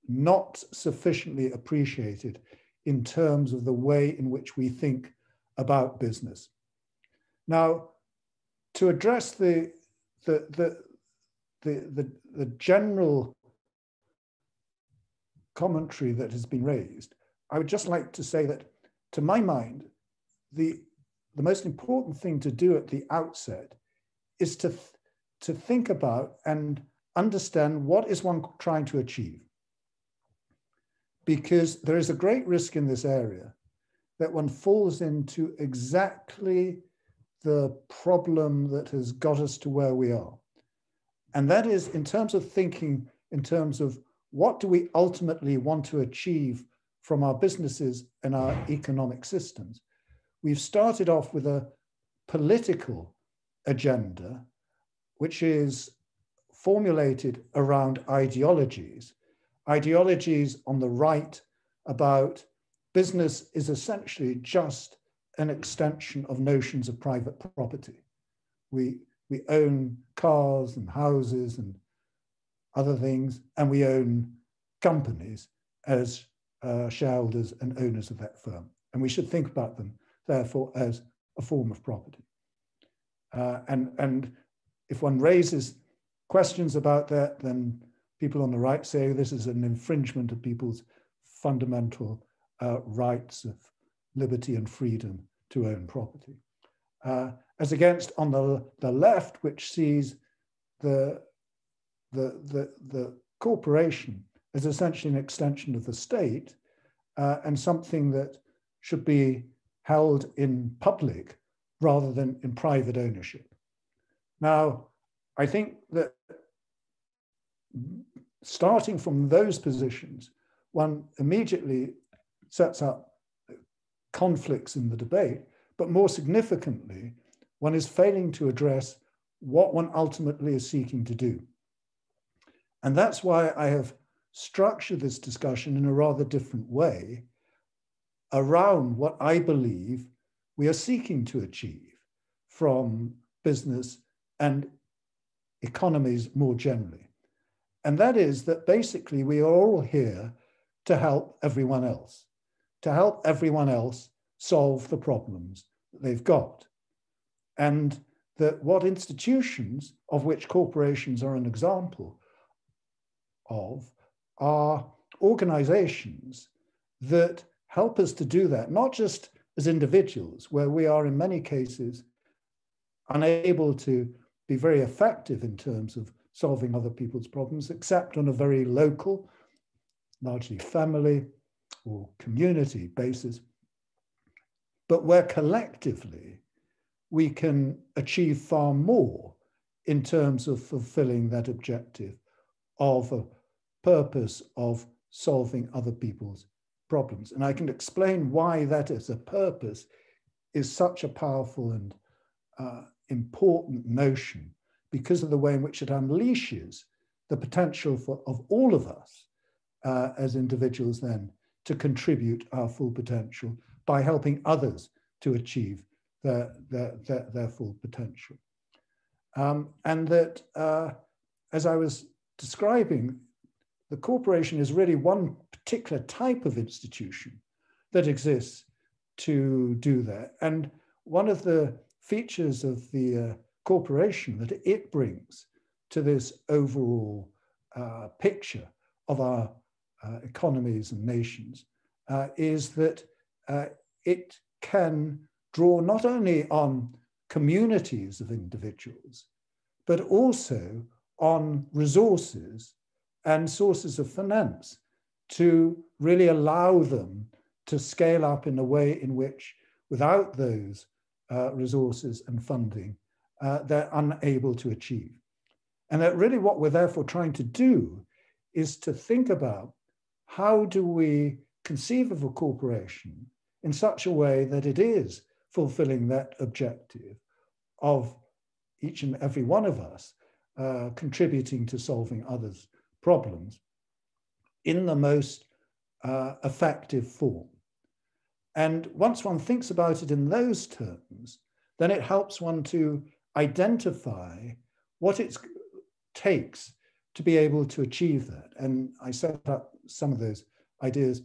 not sufficiently appreciated in terms of the way in which we think about business. Now, to address the general commentary that has been raised, I would just like to say that, to my mind, the most important thing to do at the outset is to think about and understand what is one trying to achieve. Because there is a great risk in this area that one falls into exactly the problem that has got us to where we are. And that is, in terms of thinking, in terms of what do we ultimately want to achieve from our businesses and our economic systems, we've started off with a political agenda, which is formulated around ideologies on the right about business is essentially just an extension of notions of private property. We own cars and houses and other things, and we own companies as shareholders and owners of that firm. And we should think about them, therefore, as a form of property. And if one raises questions about that, then people on the right say this is an infringement of people's fundamental rights of liberty and freedom to own property. As against on the left, which sees the corporation as essentially an extension of the state and something that should be held in public rather than in private ownership. Now, I think that starting from those positions, one immediately sets up conflicts in the debate, but more significantly, one is failing to address what one ultimately is seeking to do. And that's why I have structured this discussion in a rather different way around what I believe we are seeking to achieve from business and economies more generally. And that is that basically we are all here to help everyone else solve the problems that they've got. And that what institutions, of which corporations are an example of, are organizations that help us to do that, not just as individuals, where we are in many cases unable to be very effective in terms of solving other people's problems, except on a very local, largely family or community basis, but where collectively we can achieve far more in terms of fulfilling that objective of a purpose of solving other people's problems. And I can explain why that as a purpose is such a powerful and important notion, because of the way in which it unleashes the potential of all of us as individuals then to contribute our full potential by helping others to achieve their full potential. And that, as I was describing, the corporation is really one particular type of institution that exists to do that. And one of the features of the corporation that it brings to this overall picture of our economies and nations is that it can draw not only on communities of individuals, but also on resources and sources of finance to really allow them to scale up in a way in which, without those resources and funding, they're unable to achieve. And that really what we're therefore trying to do is to think about how do we conceive of a corporation in such a way that it is fulfilling that objective of each and every one of us contributing to solving others' problems in the most effective form. And once one thinks about it in those terms, then it helps one to identify what it takes to be able to achieve that. And I set up some of those ideas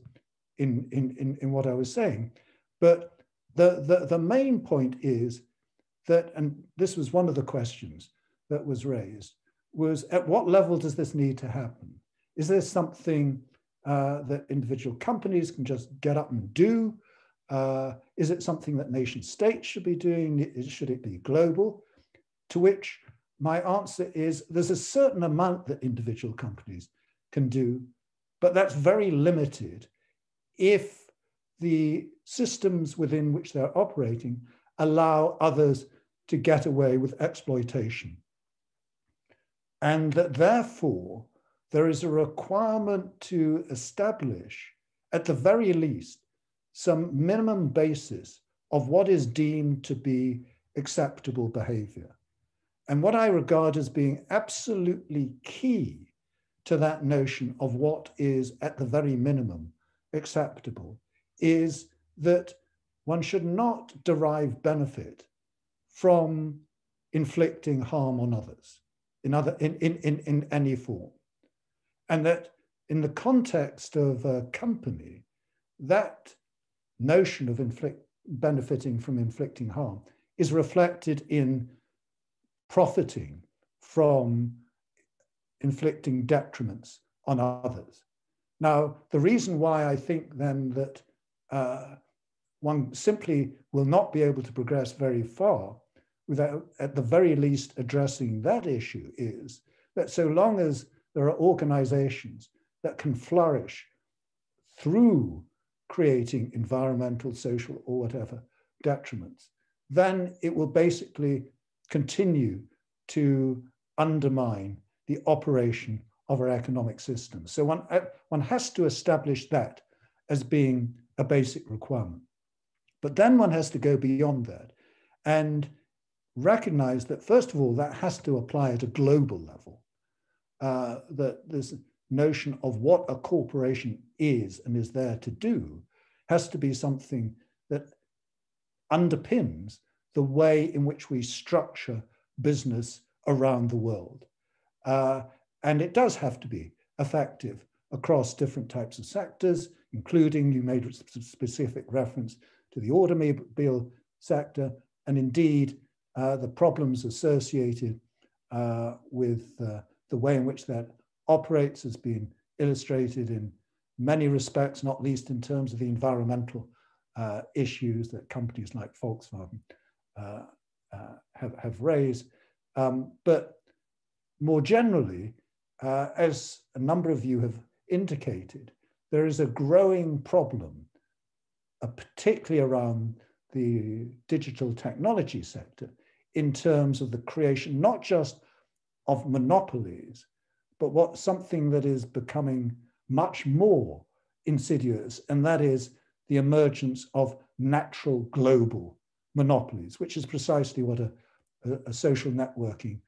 in what I was saying. But the main point is that, and this was one of the questions that was raised, was at what level does this need to happen? Is there something that individual companies can just get up and do? Is it something that nation states should be doing? Should it be global? To which my answer is there's a certain amount that individual companies can do, but that's very limited if the systems within which they're operating allow others to get away with exploitation. And that therefore, there is a requirement to establish, at the very least, some minimum basis of what is deemed to be acceptable behavior. And what I regard as being absolutely key to that notion of what is at the very minimum acceptable is that one should not derive benefit from inflicting harm on others in any form. And that in the context of a company, that notion of benefiting from inflicting harm is reflected in profiting from inflicting detriments on others. Now, the reason why I think then that one simply will not be able to progress very far without at the very least addressing that issue is that so long as there are organizations that can flourish through creating environmental, social, or whatever detriments, then it will basically continue to undermine the operation of our economic system. So one has to establish that as being a basic requirement. But then one has to go beyond that and recognize that, first of all, that has to apply at a global level. That this notion of what a corporation is and is there to do has to be something that underpins the way in which we structure business around the world. And it does have to be effective across different types of sectors, including, you made specific reference to the automobile sector, and indeed the problems associated with the way in which that operates has been illustrated in many respects, not least in terms of the environmental issues that companies like Volkswagen have raised. But more generally, as a number of you have indicated, there is a growing problem, particularly around the digital technology sector, in terms of the creation, not just of monopolies, but something that is becoming much more insidious, and that is the emergence of natural global monopolies, which is precisely what a social networking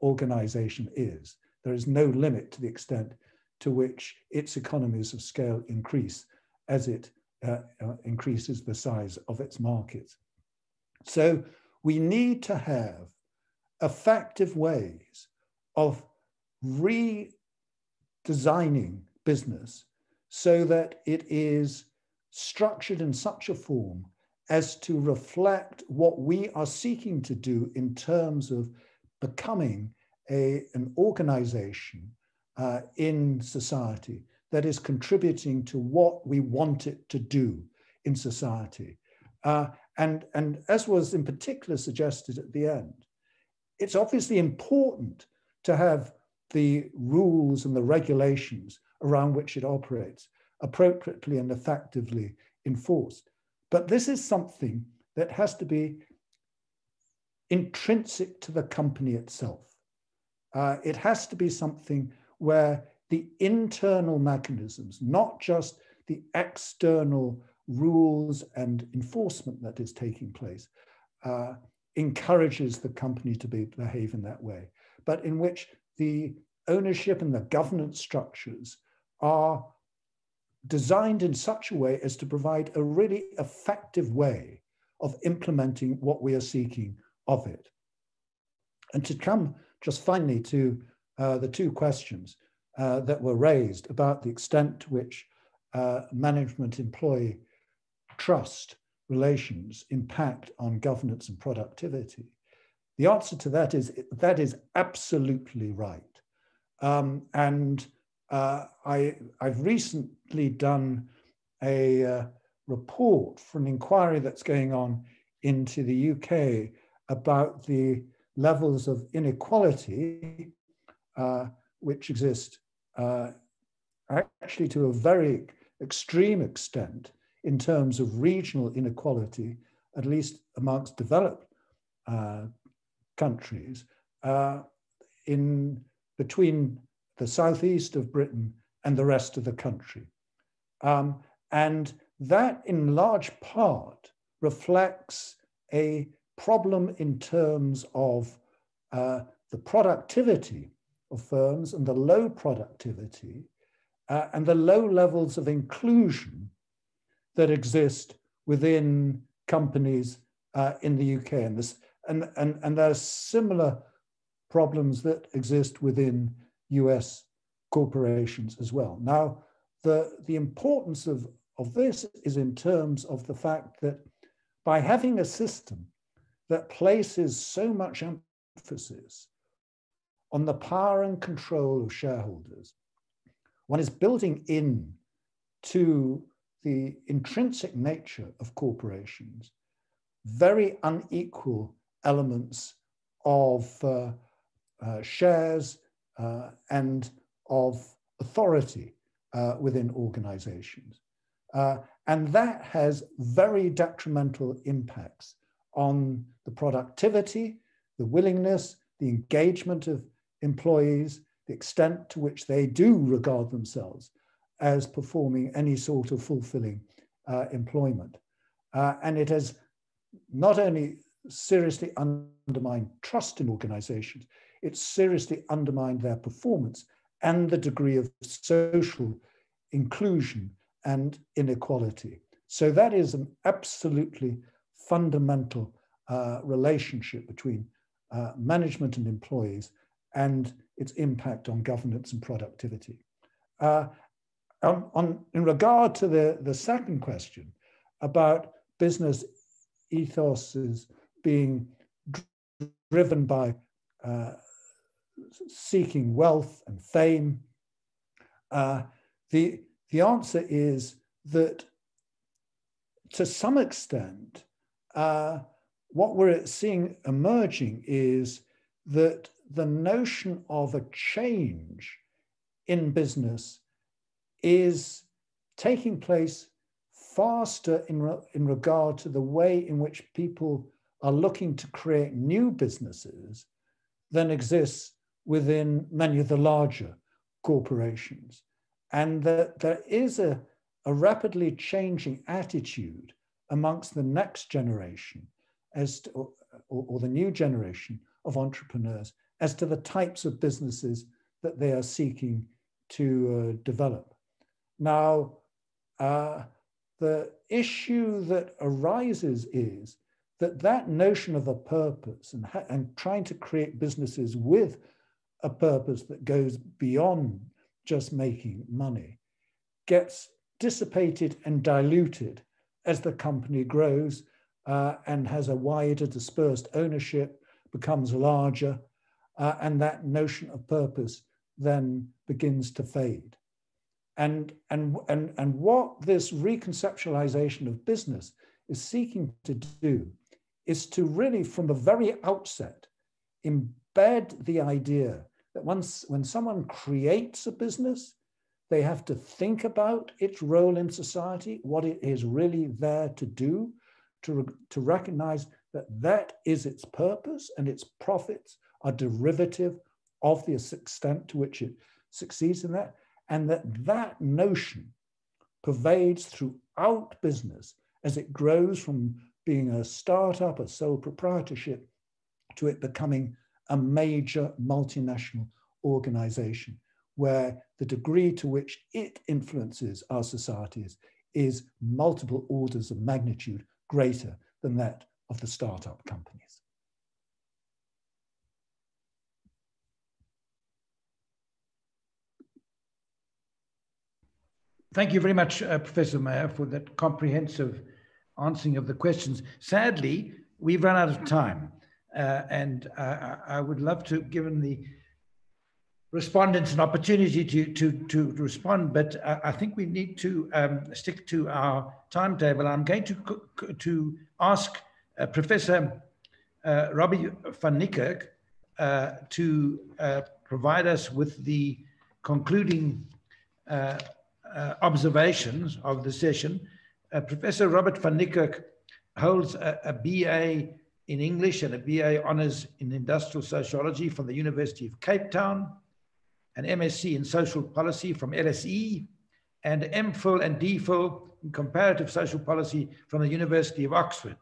organization is. There is no limit to the extent to which its economies of scale increase as it increases the size of its markets. So we need to have effective ways of redesigning business so that it is structured in such a form as to reflect what we are seeking to do in terms of becoming an organization in society that is contributing to what we want it to do in society. And as was in particular suggested at the end, it's obviously important to have the rules and the regulations around which it operates appropriately and effectively enforced. But this is something that has to be intrinsic to the company itself. It has to be something where the internal mechanisms, not just the external rules and enforcement that is taking place, encourages the company to behave in that way, but in which the ownership and the governance structures are designed in such a way as to provide a really effective way of implementing what we are seeking of it. And to come just finally to the two questions that were raised about the extent to which management-employee trust relations impact on governance and productivity. The answer to that is absolutely right. I've recently done a report for an inquiry that's going on into the UK about the levels of inequality which exist actually to a very extreme extent in terms of regional inequality, at least amongst developed countries, between the southeast of Britain and the rest of the country. And that in large part reflects a problem in terms of the productivity of firms and the low productivity and the low levels of inclusion that exist within companies in the UK. And there are similar problems that exist within US corporations as well. Now, the importance of this is in terms of the fact that by having a system that places so much emphasis on the power and control of shareholders, one is building in to the intrinsic nature of corporations very unequal elements of shares and of authority within organizations. And that has very detrimental impacts on the productivity, the willingness, the engagement of employees, the extent to which they do regard themselves as performing any sort of fulfilling employment. And it has not only seriously undermined trust in organizations, it's seriously undermined their performance and the degree of social inclusion and inequality. So that is an absolutely fundamental relationship between management and employees and its impact on governance and productivity. In regard to the second question about business ethoses being driven by seeking wealth and fame, the the answer is that to some extent, what we're seeing emerging is that the notion of a change in business is taking place faster in regard to the way in which people are looking to create new businesses than exists within many of the larger corporations. And that there is a rapidly changing attitude amongst the next generation as to, or the new generation of entrepreneurs as to the types of businesses that they are seeking to develop. Now, the issue that arises is that notion of a purpose and trying to create businesses with a purpose that goes beyond just making money gets dissipated and diluted as the company grows and has a wider dispersed ownership, becomes larger, and that notion of purpose then begins to fade. And what this reconceptualization of business is seeking to do is to really, from the very outset, embed the idea that when someone creates a business, they have to think about its role in society, what it is really there to do, to recognize that that is its purpose and its profits are derivative of the extent to which it succeeds in that, and that notion pervades throughout business as it grows from being a startup, a sole proprietorship, to it becoming a major multinational organization, where the degree to which it influences our societies is multiple orders of magnitude greater than that of the startup companies. Thank you very much, Professor Mayer, for that comprehensive answering of the questions. Sadly, we've run out of time, and I would love to, given the respondents, an opportunity to respond, but I think we need to stick to our timetable. I'm going to ask Professor Robbie van Niekerk to provide us with the concluding observations of the session. Professor Robert van Niekerk holds a BA in English and a BA Honours in Industrial Sociology from the University of Cape Town, an MSc in Social Policy from LSE, and MPhil and DPhil in Comparative Social Policy from the University of Oxford.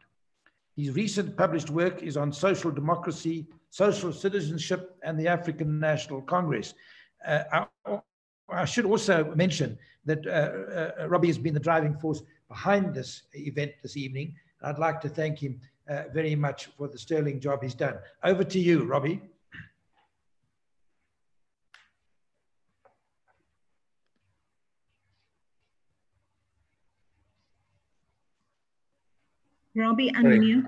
His recent published work is on social democracy, social citizenship, and the African National Congress. I should also mention that Robbie has been the driving force behind this event this evening. I'd like to thank him very much for the sterling job he's done. Over to you, Robbie. Robbie, unmute.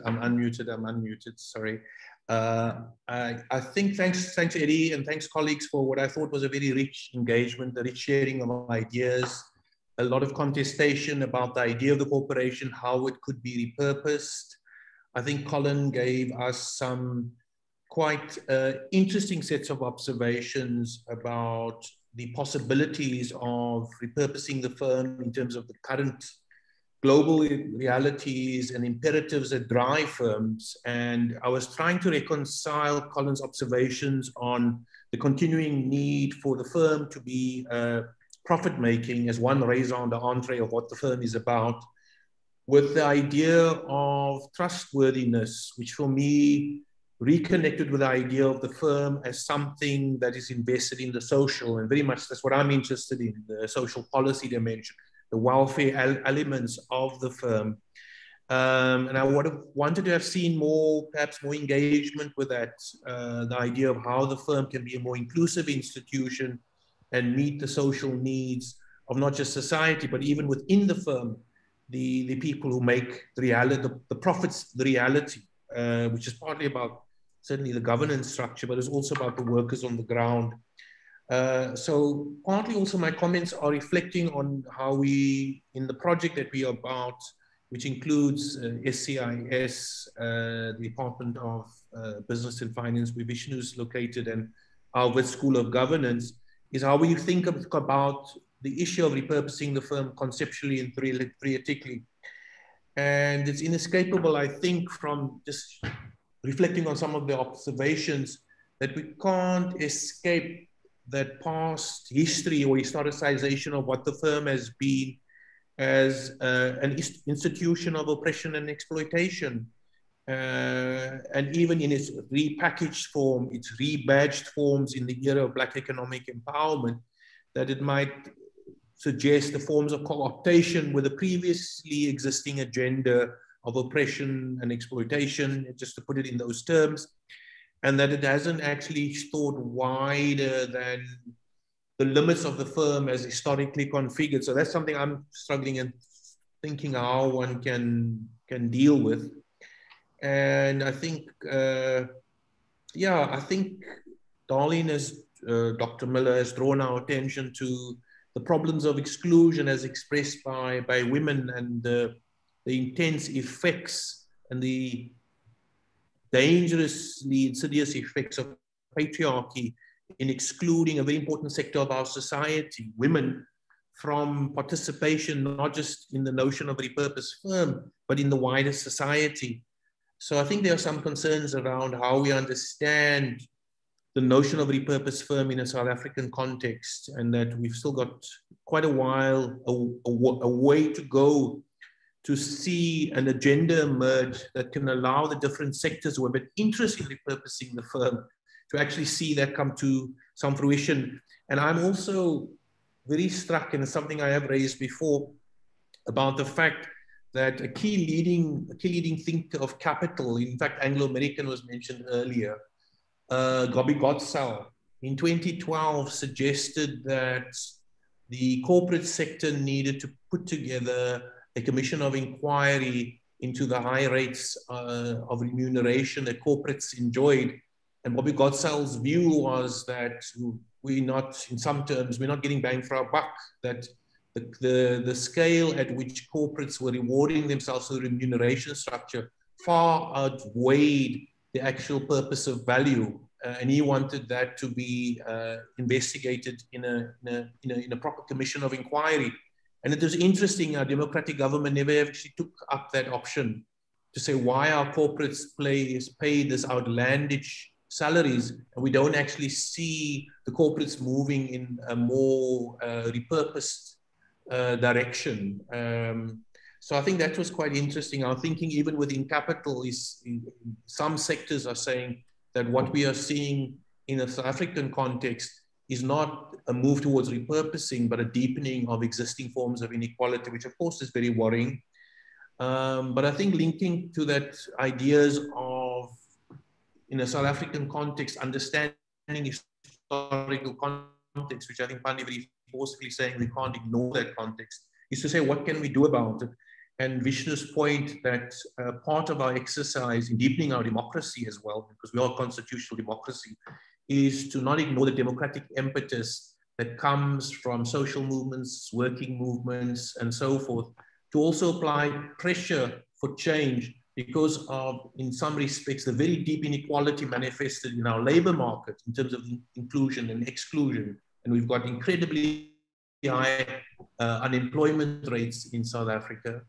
I'm unmuted, sorry. I think thanks Eddie, and thanks colleagues for what I thought was a very rich engagement, a rich sharing of ideas, a lot of contestation about the idea of the corporation, how it could be repurposed. I think Colin gave us some quite interesting sets of observations about the possibilities of repurposing the firm in terms of the current global realities and imperatives that drive firms. And I was trying to reconcile Colin's observations on the continuing need for the firm to be profit-making as one raison d'entrée of what the firm is about, with the idea of trustworthiness, which for me reconnected with the idea of the firm as something that is invested in the social, and very much that's what I'm interested in, the social policy dimension, the welfare elements of the firm. And I would have wanted to have seen perhaps more engagement with that, the idea of how the firm can be a more inclusive institution and meet the social needs of not just society, but even within the firm, the people who make the reality, the profits, the reality, which is partly about certainly the governance structure, but it's also about the workers on the ground. So partly also my comments are reflecting on how we, in the project that we are about, which includes SCIS, the Department of Business and Finance, where Vishnu is located, and our Wits School of Governance, is how we think about the issue of repurposing the firm conceptually and theoretically. And it's inescapable, I think, from just reflecting on some of the observations, that we can't escape that past history or historicization of what the firm has been as an institution of oppression and exploitation. And even in its repackaged form, its rebadged forms in the era of Black economic empowerment, that it might suggest the forms of co-optation with a previously existing agenda of oppression and exploitation, just to put it in those terms, and that it hasn't actually thought wider than the limits of the firm as historically configured. So that's something I'm struggling and thinking how one can deal with. And I think, yeah, I think Darlene has, Dr. Miller has drawn our attention to the problems of exclusion as expressed by women, and the intense effects and the dangerously insidious effects of patriarchy in excluding a very important sector of our society, women, from participation, not just in the notion of a repurposed firm, but in the wider society. So I think there are some concerns around how we understand the notion of repurposed firm in a South African context, and that we've still got quite a while, a way to go to see an agenda emerge that can allow the different sectors who have an interest in repurposing the firm to actually see that come to some fruition. And I'm also very struck, and it's something I have raised before, about the fact that a key leading thinker of capital, in fact, Anglo-American was mentioned earlier, Gobby Godsell, in 2012 suggested that the corporate sector needed to put together a commission of inquiry into the high rates of remuneration that corporates enjoyed. And Bobby Godsell's view was that we're not, in some terms, we're not getting bang for our buck, that the scale at which corporates were rewarding themselves through the remuneration structure far outweighed the actual purpose of value. And he wanted that to be investigated in a proper commission of inquiry. And it was interesting, our democratic government never actually took up that option to say why our corporates pay this outlandish salaries, and we don't actually see the corporates moving in a more repurposed direction. So I think that was quite interesting. Our thinking, even within capital, is some sectors are saying that what we are seeing in a South African context is not a move towards repurposing, but a deepening of existing forms of inequality, which of course is very worrying. But I think linking to that ideas of, in a South African context, understanding historical context, which I think Pundy very forcefully saying we can't ignore that context, is to say, what can we do about it? And Vishnu's point that part of our exercise in deepening our democracy as well, because we are a constitutional democracy, is to not ignore the democratic impetus that comes from social movements, working movements, and so forth, to also apply pressure for change because of, in some respects, the very deep inequality manifested in our labor market in terms of inclusion and exclusion. And we've got incredibly high unemployment rates in South Africa,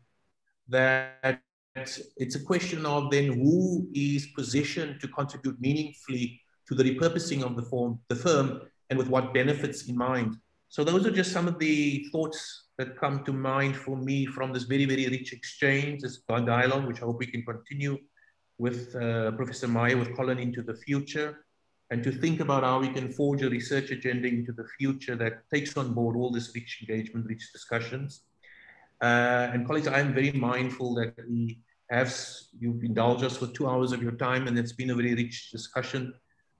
that it's a question of then who is positioned to contribute meaningfully to the repurposing of the firm, and with what benefits in mind. So those are just some of the thoughts that come to mind for me from this very, very rich exchange, this dialogue, which I hope we can continue with Professor Mayer, with Colin, into the future, and to think about how we can forge a research agenda into the future that takes on board all this rich engagement, rich discussions. And colleagues, I'm very mindful that you've indulged us for 2 hours of your time, and it's been a very rich discussion.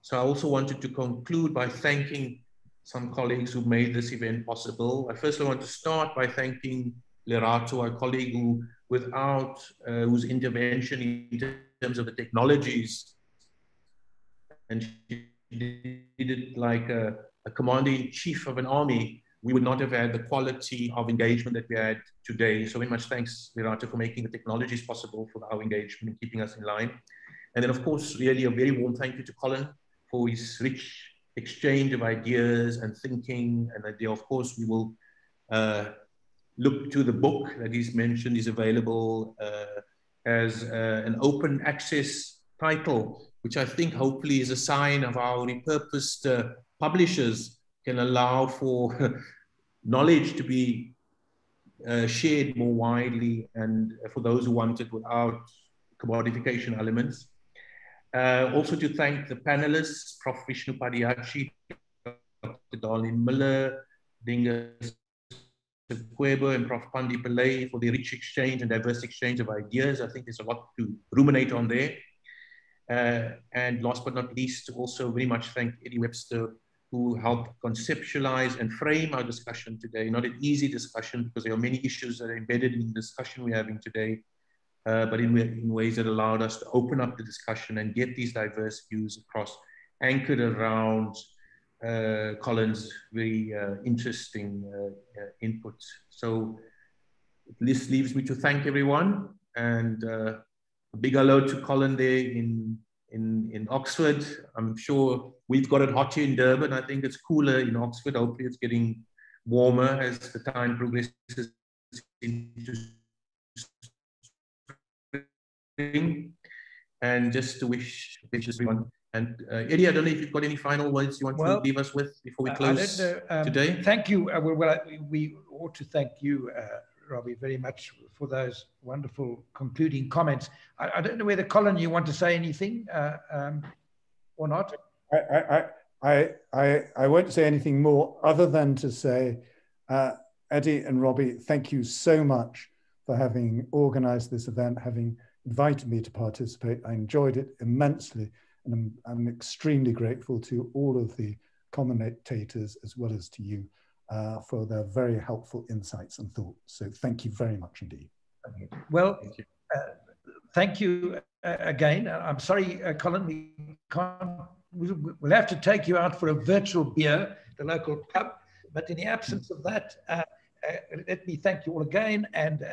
So I also wanted to conclude by thanking some colleagues who made this event possible. I first want to start by thanking Lerato, our colleague, whose intervention in terms of the technologies, and she did it like a a commander-in-chief of an army, we would not have had the quality of engagement that we had today. So very much thanks, Virata, for making the technologies possible for our engagement and keeping us in line. And then, of course, really a very warm thank you to Colin for his rich exchange of ideas and thinking. And of course, we will look to the book that he's mentioned is available as an open access title, which I think hopefully is a sign of our repurposed publishers can allow for knowledge to be shared more widely and for those who want it without commodification elements. Also to thank the panelists, Prof. Vishnu Padayachee, Dr. Darlene Miller, Dinga, Sikwebu, and Prof. Pundy Pillay for the rich exchange and diverse exchange of ideas. I think there's a lot to ruminate on there. And last but not least, also very much thank Eddie Webster, who helped conceptualize and frame our discussion today. Not an easy discussion because there are many issues that are embedded in the discussion we're having today, but in ways that allowed us to open up the discussion and get these diverse views across, anchored around Colin's very interesting input. So this leaves me to thank everyone, and a big hello to Colin there in Oxford. I'm sure we've got it hot here in Durban. I think it's cooler in Oxford. Hopefully it's getting warmer as the time progresses into spring. And just to wish everyone. And Eddie, I don't know if you've got any final words you want to leave us with before we close today. Thank you. We ought to thank you, Robbie, very much for those wonderful concluding comments. I don't know whether, Colin, you want to say anything or not? I won't say anything more other than to say, Eddie and Robbie, thank you so much for having organized this event, having invited me to participate. I enjoyed it immensely, and I'm extremely grateful to all of the commentators as well as to you for their very helpful insights and thoughts. So thank you very much indeed. Well, thank you again. I'm sorry, Colin, we'll have to take you out for a virtual beer, the local pub. But in the absence of that, let me thank you all again, and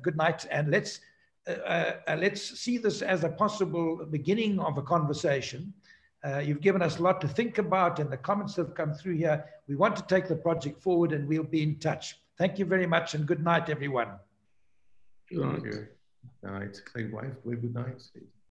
good night. And let's see this as a possible beginning of a conversation. You've given us a lot to think about, and the comments that have come through here. We want to take the project forward, and we'll be in touch. Thank you very much, and good night, everyone. Good night. Good night. Say, wife, good night.